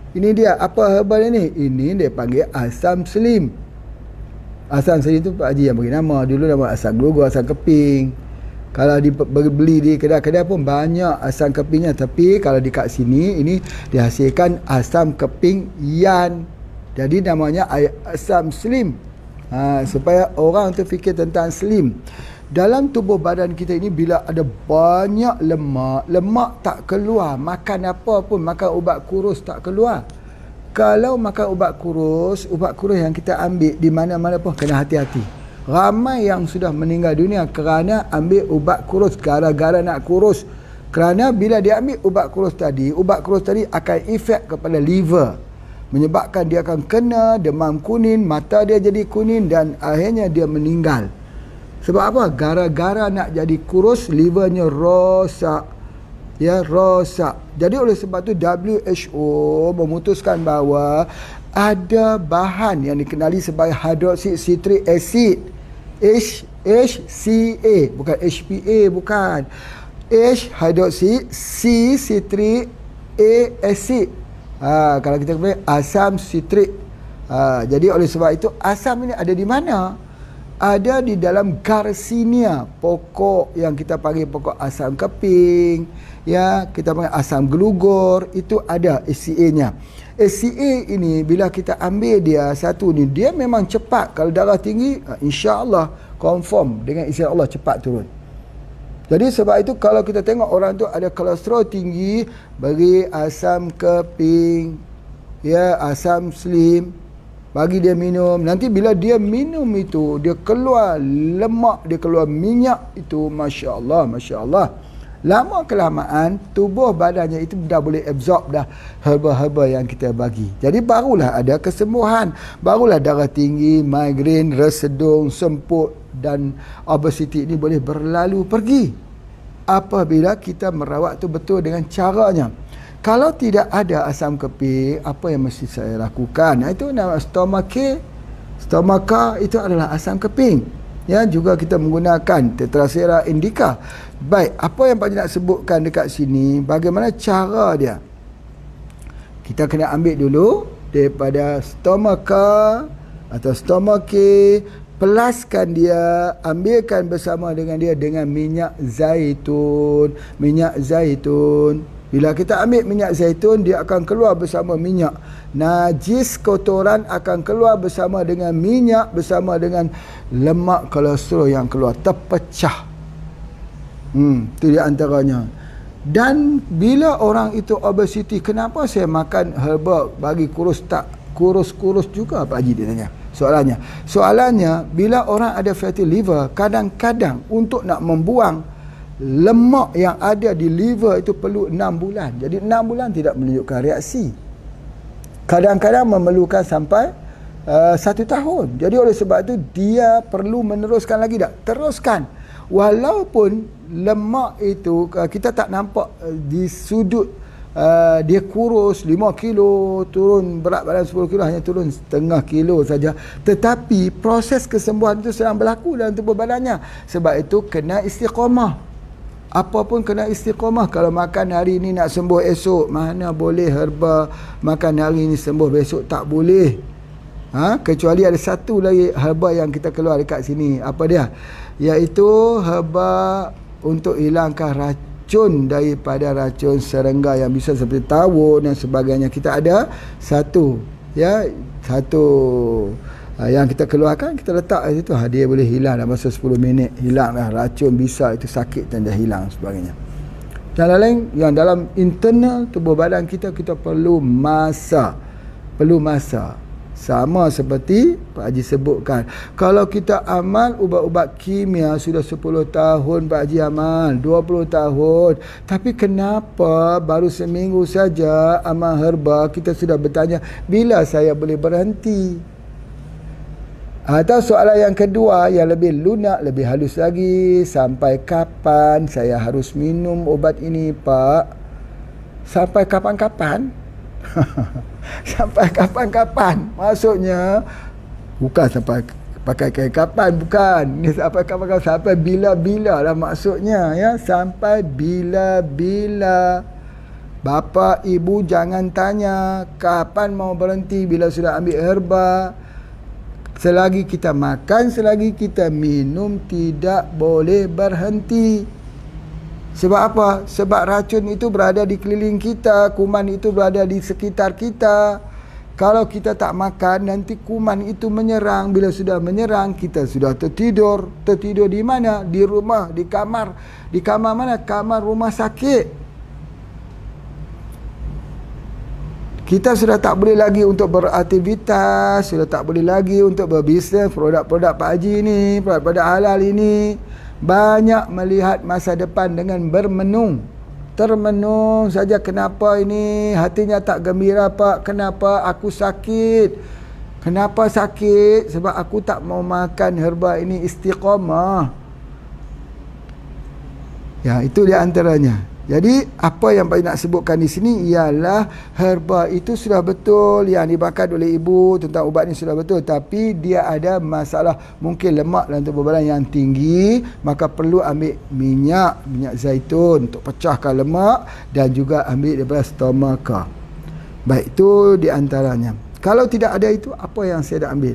Ini dia, apa herbal ni? Ini dia panggil asam selim. Asam selim tu Pak Haji yang bagi nama. Dulu nama asam gelogo, asam keping. Kalau beli di kedai-kedai pun banyak asam kepingnya. Tapi kalau di kat sini, ini dihasilkan asam keping yan. Jadi namanya asam selim. Supaya orang tu fikir tentang slim. Dalam tubuh badan kita ini, bila ada banyak lemak tak keluar. Makan apa pun, makan ubat kurus tak keluar. Kalau makan ubat kurus yang kita ambil di mana-mana pun kena hati-hati. Ramai yang sudah meninggal dunia kerana ambil ubat kurus, gara-gara nak kurus. Kerana bila dia ambil ubat kurus tadi akan efek kepada liver, menyebabkan dia akan kena demam kuning, mata dia jadi kuning dan akhirnya dia meninggal. Sebab apa? Gara-gara nak jadi kurus, livernya rosak. Ya, rosak. Jadi oleh sebab tu WHO memutuskan bahawa ada bahan yang dikenali sebagai hydroxy citric acid. HCA, bukan HPA, bukan. H hydroxy, C citric, A acid. Kalau kita kata asam citrik. Jadi oleh sebab itu, asam ini ada di mana? Ada di dalam Garcinia, pokok yang kita panggil pokok asam keping, ya, kita panggil asam gelugor, itu ada HCA-nya. HCA ini bila kita ambil dia satu ni, dia memang cepat. Kalau darah tinggi, insya-Allah confirm dengan izin Allah cepat turun. Jadi sebab itu kalau kita tengok orang tu ada kolesterol tinggi, bagi asam keping, ya, asam slim, bagi dia minum. Nanti bila dia minum itu, dia keluar lemak, dia keluar minyak itu, Masya Allah. Lama kelamaan tubuh badannya itu dah boleh absorb dah herba-herba yang kita bagi. Jadi barulah ada kesembuhan, barulah darah tinggi, migrain, resedung, semput dan obesiti ini boleh berlalu pergi apabila kita merawat tu betul dengan caranya. Kalau tidak ada asam keping, apa yang mesti saya lakukan? Itu nama stomaka itu adalah asam keping. Ya, juga kita menggunakan Tetrasera indica. Baik, apa yang Pak Haji nak sebutkan dekat sini, bagaimana cara dia? Kita kena ambil dulu daripada stomaka atau stomake, pelaskan dia, ambilkan bersama dengan dia dengan minyak zaitun. Bila kita ambil minyak zaitun, dia akan keluar bersama minyak. Najis kotoran akan keluar bersama dengan minyak, bersama dengan lemak kolesterol yang keluar, terpecah. Itu di antaranya. Dan bila orang itu obesiti, kenapa saya makan herba bagi kurus tak kurus-kurus juga, Pak Haji, dia tanya. Soalannya bila orang ada fatty liver, kadang-kadang untuk nak membuang lemak yang ada di liver itu perlu 6 bulan. Jadi 6 bulan tidak menunjukkan reaksi. Kadang-kadang memerlukan sampai 1 tahun. Jadi oleh sebab itu dia perlu meneruskan lagi tak? Teruskan. Walaupun lemak itu kita tak nampak di sudut, dia kurus 5 kilo, turun berat badan 10 kilo, hanya turun setengah kilo saja. Tetapi proses kesembuhan itu sedang berlaku dalam tubuh badannya. Sebab itu kena istiqamah. Apa pun kena istiqamah. Kalau makan hari ni nak sembuh esok, mana boleh herba makan hari ni sembuh besok, tak boleh. Kecuali ada satu lagi herba yang kita keluar dekat sini. Apa dia? Iaitu herba untuk hilangkan racun daripada racun serangga yang bisa seperti tawon dan sebagainya. Kita ada satu yang kita keluarkan, kita letak di situ. Dia boleh hilang dalam masa 10 minit. Hilanglah racun, bisa itu sakit dan dia hilang sebagainya. Dan lain yang dalam internal tubuh badan kita perlu masa. Sama seperti Pak Haji sebutkan. Kalau kita amal ubat-ubat kimia sudah 10 tahun Pak Haji amal, 20 tahun. Tapi kenapa baru seminggu saja amal herba kita sudah bertanya, bila saya boleh berhenti? Atau soalan yang kedua yang lebih lunak, lebih halus lagi, sampai kapan saya harus minum obat ini Pak? Sampai kapan-kapan? Sampai kapan-kapan? Maksudnya bukan sampai pakai kapan, bukan. Ini sampai kapan-kapan, sampai bila-bila lah maksudnya, ya. Sampai bila-bila. Bapa ibu jangan tanya kapan mau berhenti bila sudah ambil herba. Selagi kita makan, selagi kita minum, tidak boleh berhenti. Sebab apa? Sebab racun itu berada di keliling kita, kuman itu berada di sekitar kita. Kalau kita tak makan, nanti kuman itu menyerang. Bila sudah menyerang, kita sudah tertidur. Tertidur di mana? Di rumah, di kamar. Di kamar mana? Kamar rumah sakit. Kita sudah tak boleh lagi untuk beraktivitas, sudah tak boleh lagi untuk berbisnes produk-produk Pak Haji ni, produk-produk halal ini. Banyak melihat masa depan dengan bermenung. Termenung saja, kenapa ini hatinya tak gembira Pak? Kenapa aku sakit? Kenapa sakit? Sebab aku tak mau makan herba ini, istiqamah. Ya, itu di antaranya. Jadi apa yang Pak nak sebutkan di sini ialah herba itu sudah betul yang dimakan oleh ibu tentang ubat ini sudah betul, tapi dia ada masalah mungkin lemak dalam tubuh badan yang tinggi, maka perlu ambil minyak zaitun untuk pecahkan lemak dan juga ambil daripada stomaka. Baik, itu di antaranya. Kalau tidak ada itu, apa yang saya dah ambil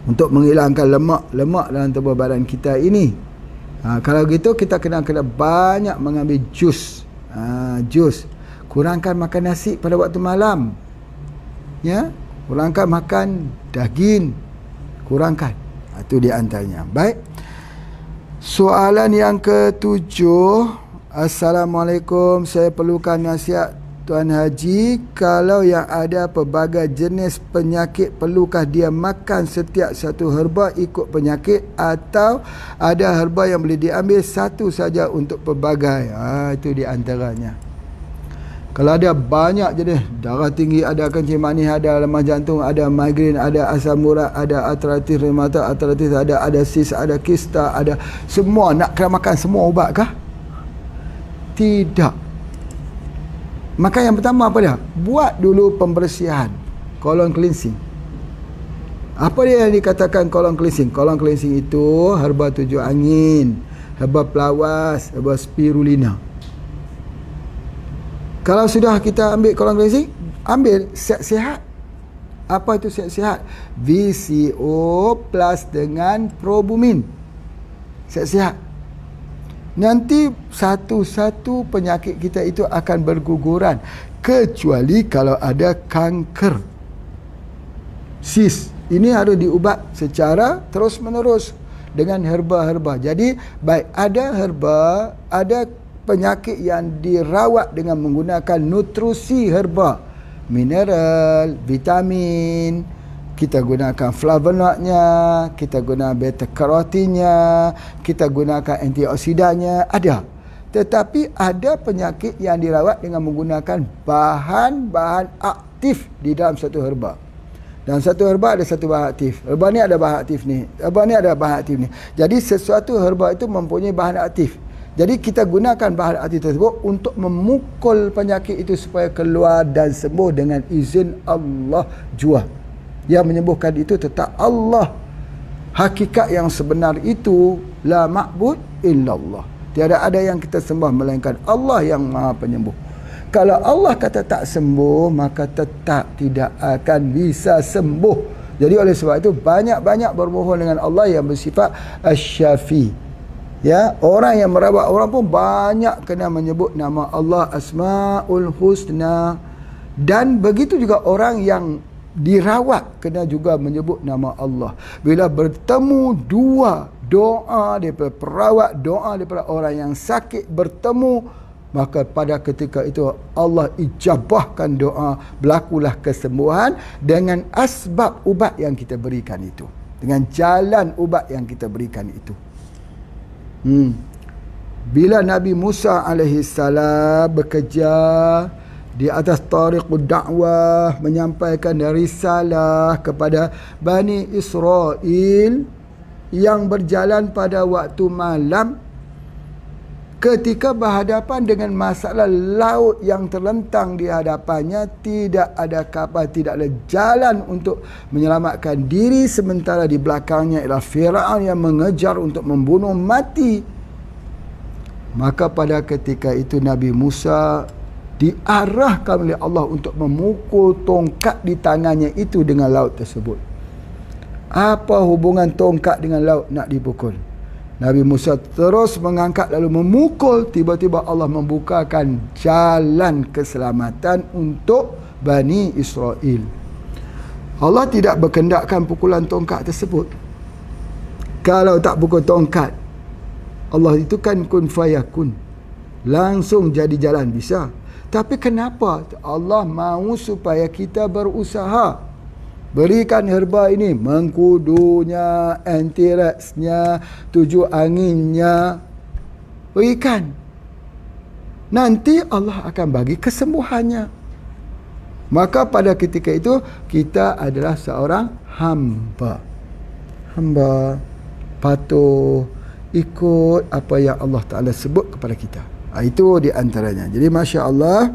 untuk menghilangkan lemak dalam tubuh badan kita ini? Kalau gitu kita kena banyak mengambil jus. Jus. Kurangkan makan nasi pada waktu malam. Ya, kurangkan makan daging. Kurangkan. Itu di antaranya. Baik. Soalan yang ke-7. Assalamualaikum. Saya perlukan nasihat Tuan Haji, kalau yang ada pelbagai jenis penyakit, perlukah dia makan setiap satu herba ikut penyakit, atau ada herba yang boleh diambil satu saja untuk pelbagai? Itu di antaranya. Kalau ada banyak jenis, darah tinggi ada, kencing manis ada, lemah jantung ada, migrain ada, asam urat ada, artritis reumatoid artritis ada sis, ada kista ada, semua nak kena makan semua ubat kah? Tidak. Maka yang pertama apa dia? Buat dulu pembersihan, colon cleansing. Apa dia yang dikatakan colon cleansing? Colon cleansing itu herba 7 angin, herba pelawas, herba spirulina. Kalau sudah kita ambil colon cleansing, ambil sihat-sihat. Apa itu sihat-sihat? VCO plus dengan probumin. Sihat-sihat. Nanti satu-satu penyakit kita itu akan berguguran, kecuali kalau ada kanker, sis. Ini harus diubat secara terus menerus dengan herba-herba. Jadi baik ada herba, ada penyakit yang dirawat dengan menggunakan nutrisi herba, mineral, vitamin, kita gunakan flavonoidnya, kita guna beta carotinnya, kita gunakan antioksidannya, ada. Tetapi ada penyakit yang dirawat dengan menggunakan bahan-bahan aktif di dalam satu herba. Dan satu herba ada satu bahan aktif. Herba ni ada bahan aktif ni. Herba ni ada bahan aktif ni. Jadi sesuatu herba itu mempunyai bahan aktif. Jadi kita gunakan bahan aktif tersebut untuk memukul penyakit itu supaya keluar dan sembuh dengan izin Allah jua. Yang menyembuhkan itu tetap Allah. Hakikat yang sebenar itu la ma'bud illallah. Tiada ada yang kita sembah melainkan Allah yang Maha Penyembuh. Kalau Allah kata tak sembuh, maka tetap tidak akan bisa sembuh. Jadi oleh sebab itu banyak-banyak berbohong dengan Allah yang bersifat asy-syafi. Ya, orang yang merawat orang pun banyak kena menyebut nama Allah Asmaul Husna. Dan begitu juga orang yang dirawat kena juga menyebut nama Allah. Bila bertemu dua doa daripada perawat, doa daripada orang yang sakit bertemu, maka pada ketika itu Allah ijabahkan doa, berlakulah kesembuhan dengan asbab ubat yang kita berikan itu, dengan jalan ubat yang kita berikan itu. Bila Nabi Musa AS bekerja di atas tariqud dakwah, menyampaikan risalah kepada Bani Israel yang berjalan pada waktu malam, ketika berhadapan dengan masalah laut yang terlentang di hadapannya, tidak ada kapal, tidak ada jalan untuk menyelamatkan diri, sementara di belakangnya ialah Firaun yang mengejar untuk membunuh mati. Maka pada ketika itu Nabi Musa diarahkan oleh Allah untuk memukul tongkat di tangannya itu dengan laut tersebut. Apa hubungan tongkat dengan laut nak dipukul? Nabi Musa terus mengangkat lalu memukul, tiba-tiba Allah membukakan jalan keselamatan untuk Bani Israel. Allah tidak berkendakkan pukulan tongkat tersebut. Kalau tak pukul tongkat, Allah itu kan kun fayakun, langsung jadi jalan, bisa. Tapi kenapa Allah mahu supaya kita berusaha? Berikan herba ini, mengkudunya, antirexnya, 7 anginnya, berikan. Nanti Allah akan bagi kesembuhannya. Maka pada ketika itu kita adalah seorang hamba. Hamba patuh ikut apa yang Allah Ta'ala sebut kepada kita. Itu di antaranya. Jadi Masya Allah,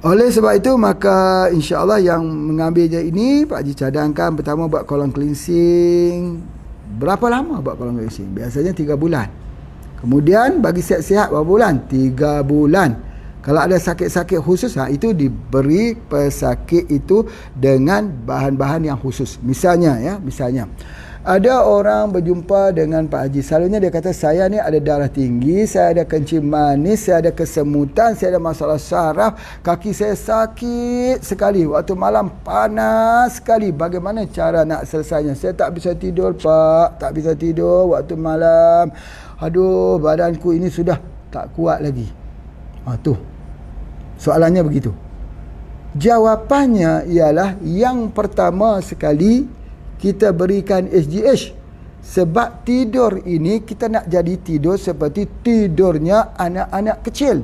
oleh sebab itu maka insya-Allah yang mengambilnya ini Pak Haji cadangkan pertama buat colon cleansing. Berapa lama buat colon cleansing? Biasanya 3 bulan. Kemudian bagi sihat-sihat berapa bulan? 3 bulan. Kalau ada sakit-sakit khusus, itu diberi pesakit itu dengan bahan-bahan yang khusus. Misalnya ada orang berjumpa dengan Pak Haji, selalunya dia kata, saya ni ada darah tinggi, saya ada kencing manis, saya ada kesemutan, saya ada masalah saraf, kaki saya sakit sekali, waktu malam panas sekali, bagaimana cara nak selesainya? Saya tak bisa tidur Pak, tak bisa tidur waktu malam, aduh badanku ini sudah tak kuat lagi. Tu soalannya begitu. Jawapannya ialah yang pertama sekali, kita berikan SGH. Sebab tidur ini kita nak jadi tidur seperti tidurnya anak-anak kecil.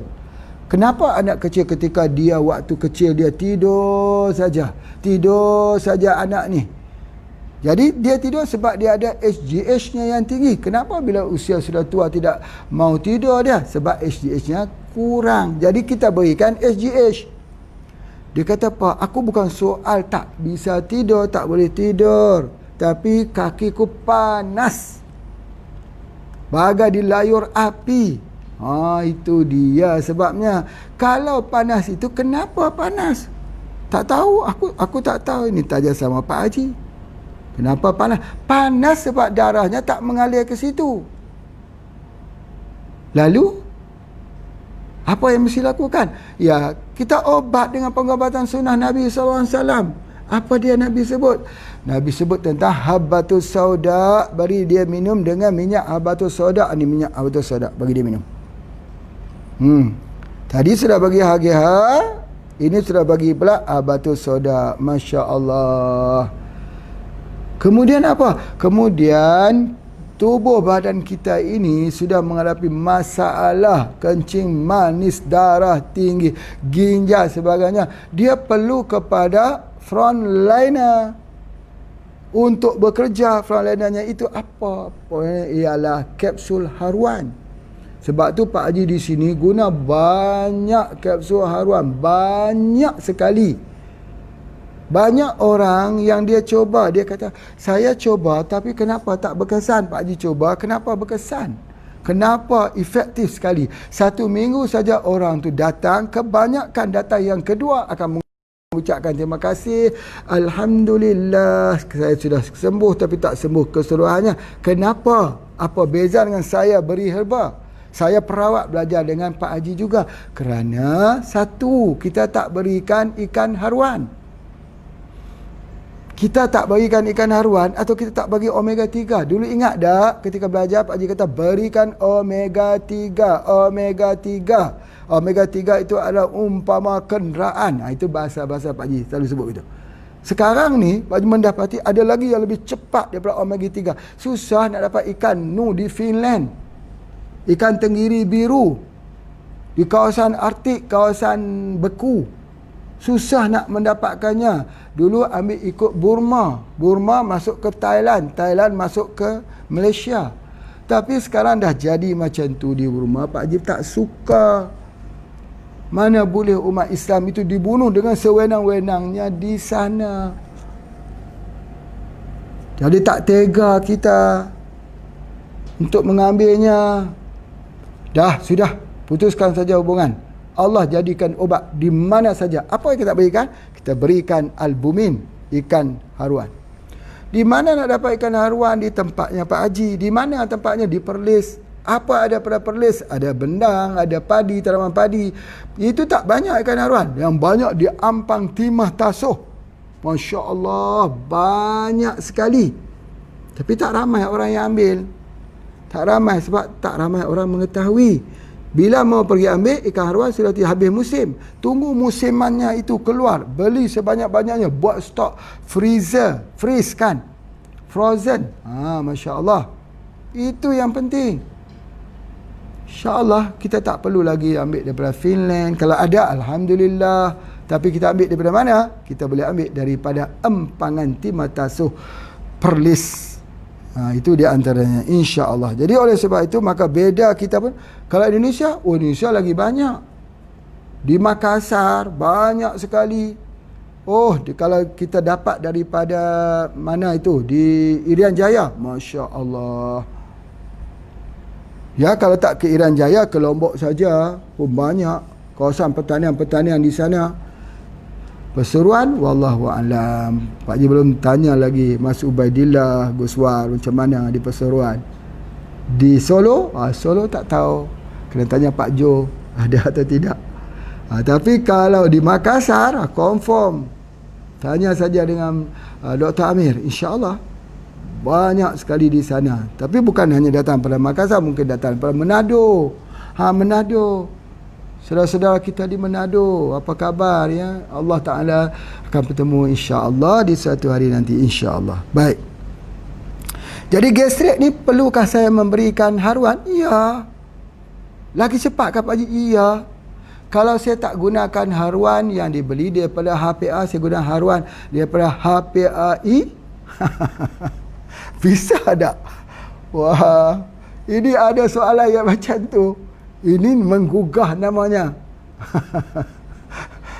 Kenapa anak kecil ketika dia waktu kecil dia tidur saja anak ni? Jadi dia tidur sebab dia ada SGH-nya yang tinggi. Kenapa bila usia sudah tua tidak mau tidur dia? Sebab SGH-nya kurang. Jadi kita berikan SGH. Dia kata, Pak, aku bukan soal tak bisa tidur, tak boleh tidur, tapi kakiku panas bagai dilayur api. Itu dia sebabnya. Kalau panas itu, kenapa panas? Tak tahu, aku tak tahu. Ini tanya sama Pak Haji. Kenapa panas? Panas sebab darahnya tak mengalir ke situ. Lalu apa yang mesti lakukan? Ya, kita obat dengan pengobatan sunnah Nabi SAW. Apa dia Nabi sebut? Nabi sebut tentang habbatus sauda. Beri dia minum dengan minyak habbatus sauda. Ini minyak habbatus sauda, bagi dia minum. Tadi sudah bagi HGH, Ini sudah bagi pula batu soda. Masya Allah. Kemudian apa? Kemudian tubuh badan kita ini sudah menghadapi masalah kencing manis, darah tinggi, ginjal sebagainya. Dia perlu kepada frontliner untuk bekerja. Frontlinernya itu apa? Ialah kapsul haruan. Sebab tu Pak Haji di sini guna banyak kapsul haruan, banyak sekali. Banyak orang yang dia coba, dia kata, saya coba tapi kenapa tak berkesan? Pak Haji coba, kenapa berkesan? Kenapa efektif sekali? 1 minggu saja orang tu datang, kebanyakan datang yang kedua akan mengucapkan terima kasih, Alhamdulillah, saya sudah sembuh tapi tak sembuh keseluruhannya. Kenapa? Apa beza dengan saya beri herba? Saya perawat belajar dengan Pak Haji juga. Kerana satu, kita tak berikan ikan haruan. Kita tak berikan ikan haruan atau kita tak bagi omega 3. Dulu ingat tak ketika belajar Pak Haji kata berikan omega 3. Omega 3. Omega 3 itu adalah umpama kenderaan. Itu bahasa-bahasa Pak Haji selalu sebut itu. Sekarang ni Pak Haji mendapati ada lagi yang lebih cepat daripada omega 3. Susah nak dapat ikan nu di Finland. Ikan tenggiri biru di kawasan Arktik, kawasan beku. Susah nak mendapatkannya. Dulu ambil ikut Burma. Burma masuk ke Thailand. Thailand masuk ke Malaysia. Tapi sekarang dah jadi macam tu di Burma. Pak Haji tak suka. Mana boleh umat Islam itu dibunuh dengan sewenang-wenangnya di sana. Jadi tak tega kita untuk mengambilnya. Dah, sudah. Putuskan saja hubungan. Allah jadikan obat di mana saja. Apa yang kita berikan? Kita berikan albumin, ikan haruan. Di mana nak dapat ikan haruan? Di tempatnya Pak Haji. Di mana tempatnya? Di Perlis. Apa ada pada Perlis? Ada bendang, ada padi, tanaman padi. Itu tak banyak ikan haruan. Yang banyak di Ampang Timah Tasuh. Masya Allah, banyak sekali. Tapi tak ramai orang yang ambil. Tak ramai sebab tak ramai orang mengetahui. Bila mau pergi ambil ikan haruan sudah habis musim. Tunggu musimannya itu keluar. Beli sebanyak-banyaknya. Buat stok freezer. Freeze kan. Frozen. Masya Allah. Itu yang penting. InsyaAllah kita tak perlu lagi ambil daripada Finland. Kalau ada, Alhamdulillah. Tapi kita ambil daripada mana? Kita boleh ambil daripada Empangan Timah Tasuh Perlis. Itu di antaranya, insya-Allah. Jadi oleh sebab itu maka beda kita pun. Kalau Indonesia, Indonesia lagi banyak. Di Makassar banyak sekali. Kalau kita dapat daripada mana itu, di Irian Jaya, Masya Allah. Ya, kalau tak ke Irian Jaya, ke Lombok saja pun banyak kawasan pertanian-pertanian di sana. Perseruan, wallahu a'lam. Pak Haji belum tanya lagi Mas Ubaidillah, Guswar macam mana di perseruan. Di Solo, Solo tak tahu. Kena tanya Pak Jo ada atau tidak. Tapi kalau di Makassar, confirm. Tanya saja dengan Dr. Amir, insya-Allah. Banyak sekali di sana. Tapi bukan hanya datang pada Makassar, mungkin datang pada Manado. Manado. Saudara-saudara kita di Manado, apa khabar ya? Allah Ta'ala akan bertemu insya-Allah di suatu hari nanti insya-Allah. Baik. Jadi gastrik ni perlukah saya memberikan haruan? Ya. Lagi cepat Pak Haji? Iya. Kalau saya tak gunakan haruan yang dibeli daripada HPA, saya guna haruan daripada HPAI. Bisa tak? Wah, ini ada soalan yang macam tu. Ini menggugah namanya.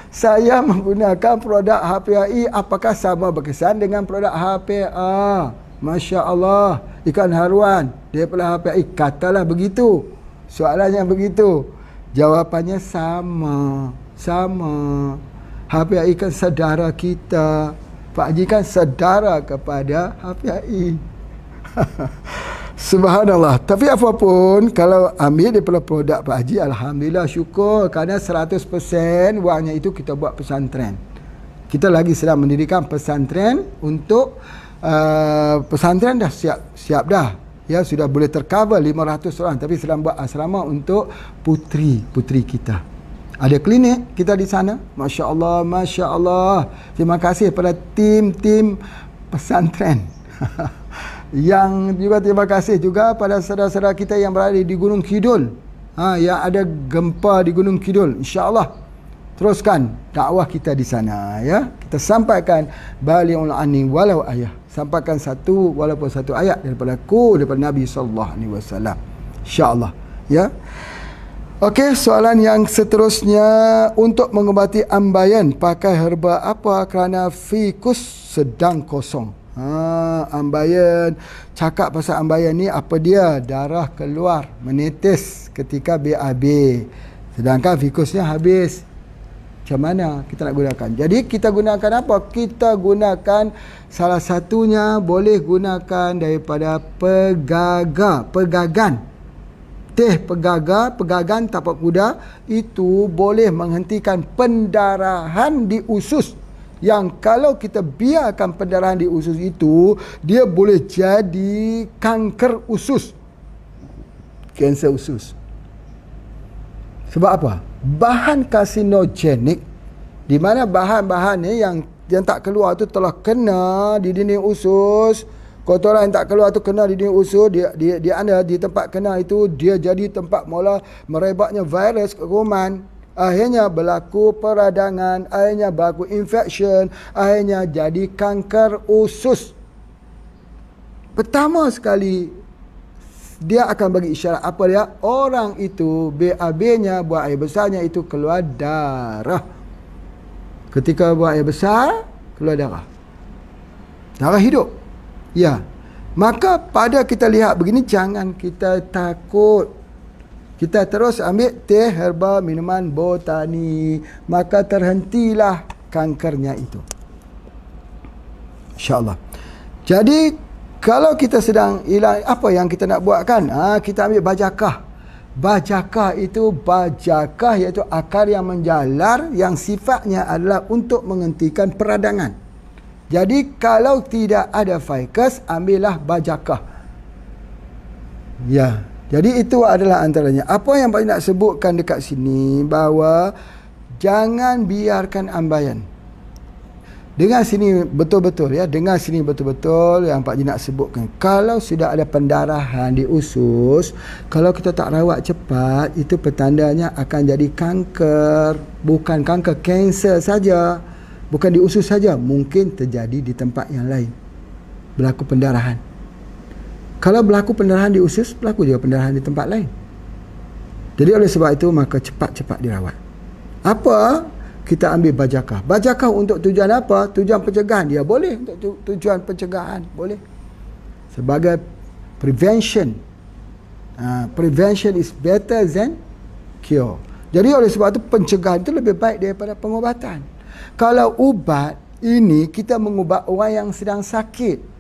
Saya menggunakan produk HPAI, apakah sama berkesan dengan produk HPA? Masya Allah, ikan haruan daripada HPAI. Katalah begitu. Soalannya begitu. Jawapannya sama. Sama. HPAI kan saudara kita. Pak Haji kan saudara kepada HPAI. Subhanallah. Tapi apapun, kalau ambil daripada produk Pak Haji, Alhamdulillah, syukur. Kerana 100% wangnya itu kita buat pesantren. Kita lagi sedang mendirikan pesantren untuk pesantren dah siap dah. Ya, sudah boleh tercover 500 orang. Tapi sedang buat asrama untuk putri kita. Ada klinik kita di sana. Masya Allah, Masya Allah. Terima kasih pada tim-tim pesantren. Yang juga terima kasih juga pada saudara-saudara kita yang berada di Gunung Kidul. Yang ada gempa di Gunung Kidul. InsyaAllah teruskan dakwah kita di sana, ya. Kita sampaikan balighul anni walau ayah. Sampaikan walaupun satu ayat daripada Nabi SAW. InsyaAllah, ya. Okey, soalan yang seterusnya, untuk mengubati ambayan pakai herba apa kerana fikus sedang kosong? Ambayan, cakap pasal ambayan ni apa dia? Darah keluar, menetes ketika BAB. Sedangkan fikusnya habis. Macam mana kita nak gunakan? Jadi kita gunakan apa? Kita gunakan salah satunya boleh gunakan daripada pegagan. Teh pegagan tapak kuda itu boleh menghentikan pendarahan di usus. Yang kalau kita biarkan pendarahan di usus itu, dia boleh jadi kanker usus, kanser usus. Sebab apa? Bahan karsinogenik, di mana bahan-bahan ni yang tak keluar tu telah kena di dinding usus. Kotoran yang tak keluar tu kena di dinding usus, dia ada di tempat kena itu, dia jadi tempat mula merebaknya virus ke kuman. Akhirnya berlaku peradangan, akhirnya berlaku infection, akhirnya jadi kanker usus. Pertama sekali dia akan bagi isyarat apa dia? Orang itu BAB-nya, buang air besarnya itu keluar darah. Ketika buang air besar, keluar darah. Darah hidup. Ya. Maka pada kita lihat begini, jangan kita takut. Kita terus ambil teh herba, minuman botani, maka terhentilah kankernya itu, InsyaAllah. Jadi kalau kita sedang hilang, apa yang kita nak buat kan? Kita ambil bajakah. Bajakah itu, iaitu akar yang menjalar, yang sifatnya adalah untuk menghentikan peradangan. Jadi kalau tidak ada fikus, ambillah bajakah. Ya. Jadi itu adalah antaranya. Apa yang Pak nak sebutkan dekat sini, bahawa jangan biarkan ambayan. Dengar sini betul-betul, ya. Dengar sini betul-betul yang Pak nak sebutkan. Kalau sudah ada pendarahan di usus, kalau kita tak rawat cepat, itu petandanya akan jadi kanker. Bukan kanker, kanser saja. Bukan di usus saja, mungkin terjadi di tempat yang lain. Berlaku pendarahan. Kalau berlaku pendarahan di usus, berlaku juga pendarahan di tempat lain. Jadi oleh sebab itu, maka cepat-cepat dirawat. Apa? Kita ambil bajakah. Bajakah untuk tujuan apa? Tujuan pencegahan. Dia boleh untuk tujuan pencegahan. Boleh. Sebagai prevention. Prevention is better than cure. Jadi oleh sebab itu, pencegahan itu lebih baik daripada pengobatan. Kalau ubat ini, kita mengubat orang yang sedang sakit.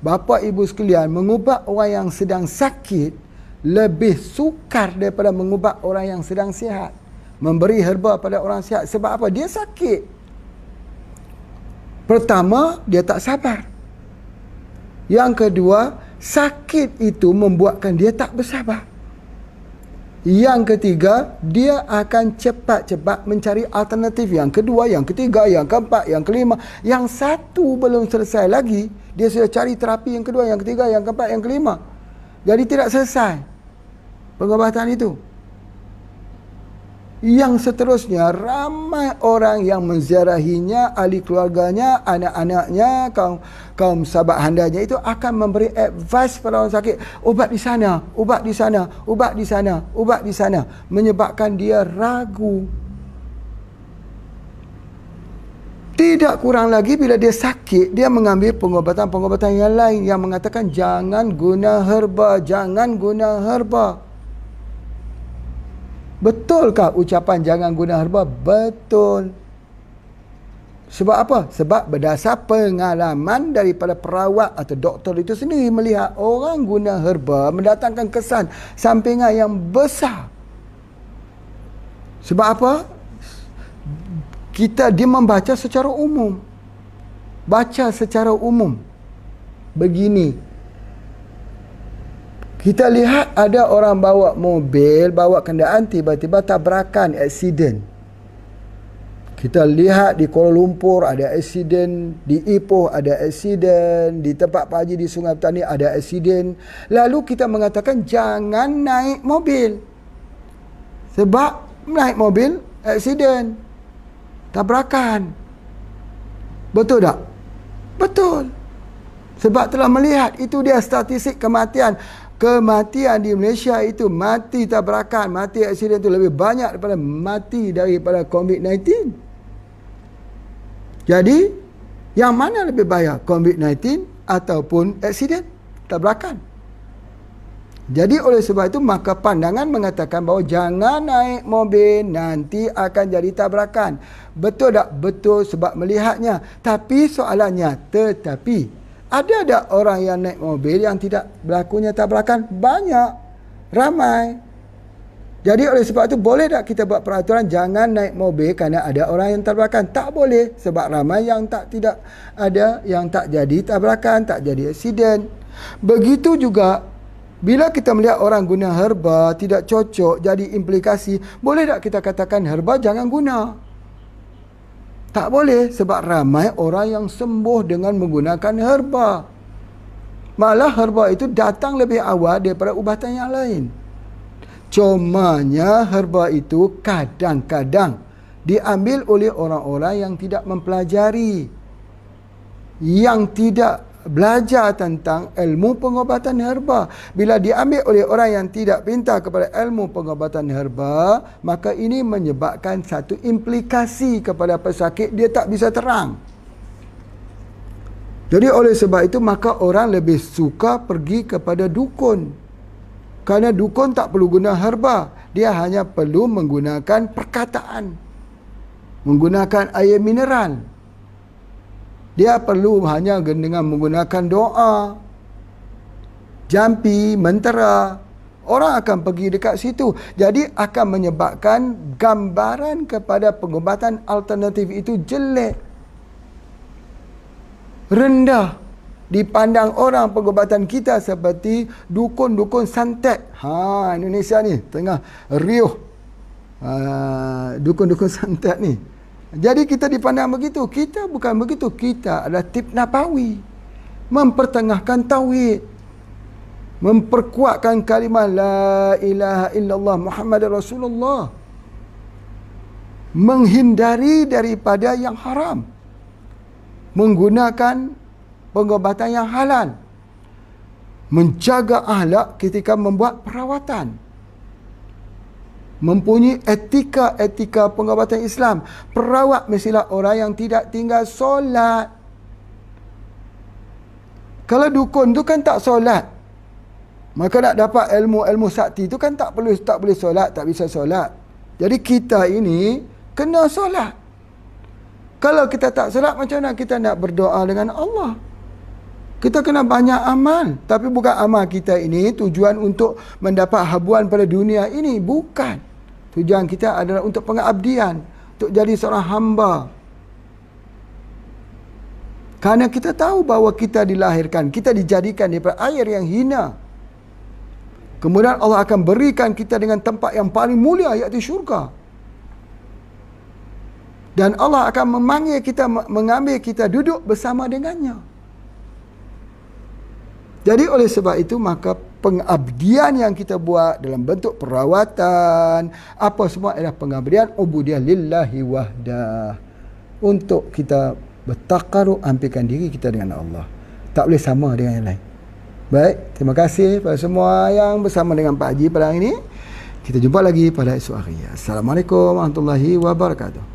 Bapa ibu sekalian, mengubat orang yang sedang sakit lebih sukar daripada mengubat orang yang sedang sihat. Memberi herba pada orang sihat. Sebab apa? Dia sakit. Pertama, dia tak sabar. Yang kedua, sakit itu membuatkan dia tak bersabar. Yang ketiga, dia akan cepat-cepat mencari alternatif. Yang kedua, yang ketiga, yang keempat, yang kelima. Yang satu belum selesai lagi, dia sudah cari terapi yang kedua, yang ketiga, yang keempat, yang kelima. Jadi tidak selesai pengobatan itu. Yang seterusnya, ramai orang yang menziarahinya, ahli keluarganya, anak-anaknya, kaum sahabat handanya itu akan memberi advice pada orang sakit. Ubat di sana, ubat di sana, ubat di sana, ubat di sana. Menyebabkan dia ragu. Tidak kurang lagi bila dia sakit, dia mengambil pengobatan-pengobatan yang lain yang mengatakan jangan guna herba, jangan guna herba. Betulkah ucapan jangan guna herba? Betul. Sebab apa? Sebab berdasar pengalaman daripada perawat atau doktor itu sendiri melihat orang guna herba mendatangkan kesan sampingan yang besar. Sebab apa? Dia membaca secara umum. Baca secara umum. Begini. Kita lihat ada orang bawa mobil, bawa kenderaan, tiba-tiba tabrakan, aksiden. Kita lihat di Kuala Lumpur ada aksiden, di Ipoh ada aksiden, di tempat Pak Haji di Sungai Petani ada aksiden. Lalu kita mengatakan jangan naik mobil. Sebab naik mobil aksiden, tabrakan. Betul tak? Betul. Sebab telah melihat, itu dia statistik kematian. Kematian di Malaysia itu, mati tabrakan, mati aksiden itu lebih banyak daripada mati daripada COVID-19. Jadi, yang mana lebih bahaya? COVID-19 ataupun aksiden tabrakan? Jadi oleh sebab itu, maka pandangan mengatakan bahawa jangan naik mobil, nanti akan jadi tabrakan. Betul tak? Betul, sebab melihatnya. Tapi soalannya, tetapi ada tak orang yang naik mobil yang tidak berlakunya tabrakan? Banyak, ramai. Jadi oleh sebab itu, boleh tak kita buat peraturan jangan naik mobil kerana ada orang yang tabrakan? Tak boleh, sebab ramai yang tidak ada, yang tak jadi tabrakan, tak jadi aksiden. Begitu juga bila kita melihat orang guna herba tidak cocok, jadi implikasi, boleh tak kita katakan herba jangan guna? Tak boleh, sebab ramai orang yang sembuh dengan menggunakan herba. Malah herba itu datang lebih awal daripada ubatan yang lain. Cumanya herba itu kadang-kadang diambil oleh orang-orang yang tidak mempelajari, yang tidak belajar tentang ilmu pengobatan herba. Bila diambil oleh orang yang tidak pintar kepada ilmu pengobatan herba, maka ini menyebabkan satu implikasi kepada pesakit, dia tak bisa terang. Jadi oleh sebab itu, maka orang lebih suka pergi kepada dukun. Kerana dukun tak perlu guna herba, dia hanya perlu menggunakan perkataan, menggunakan air mineral. Dia perlu hanya dengan menggunakan doa, jampi, mentera. Orang akan pergi dekat situ. Jadi akan menyebabkan gambaran kepada pengobatan alternatif itu jelek, rendah. Dipandang orang pengobatan kita seperti dukun-dukun santet. Indonesia ni tengah riuh dukun-dukun santet ni. Jadi kita dipandang begitu. Kita bukan begitu. Kita adalah tip nabawi, mempertengahkan tauhid, memperkuatkan kalimah la ilaha illallah Muhammad Rasulullah, menghindari daripada yang haram, menggunakan pengobatan yang halal, menjaga akhlak ketika membuat perawatan, mempunyai etika-etika pengobatan Islam. Perawat mestilah orang yang tidak tinggal solat. Kalau dukun tu kan tak solat, maka nak dapat ilmu sakti tu kan tak boleh solat, tak bisa solat. Jadi kita ini kena solat. Kalau kita tak solat, macam mana kita nak berdoa dengan Allah? Kita kena banyak amal. Tapi bukan amal kita ini tujuan untuk mendapat habuan pada dunia ini. Bukan. Tujuan kita adalah untuk pengabdian, untuk jadi seorang hamba. Kerana kita tahu bahawa kita dilahirkan, kita dijadikan daripada air yang hina. Kemudian Allah akan berikan kita dengan tempat yang paling mulia, iaitu syurga. Dan Allah akan memanggil kita, mengambil kita duduk bersama dengannya. Jadi oleh sebab itu, maka pengabdian yang kita buat dalam bentuk perawatan, apa semua adalah pengabdian ubudiyah lillahi wahdah. Untuk kita bertakarub, hampirkan diri kita dengan Allah. Tak boleh sama dengan yang lain. Baik, terima kasih kepada semua yang bersama dengan Pak Haji pada hari ini. Kita jumpa lagi pada esok hari. Assalamualaikum warahmatullahi wabarakatuh.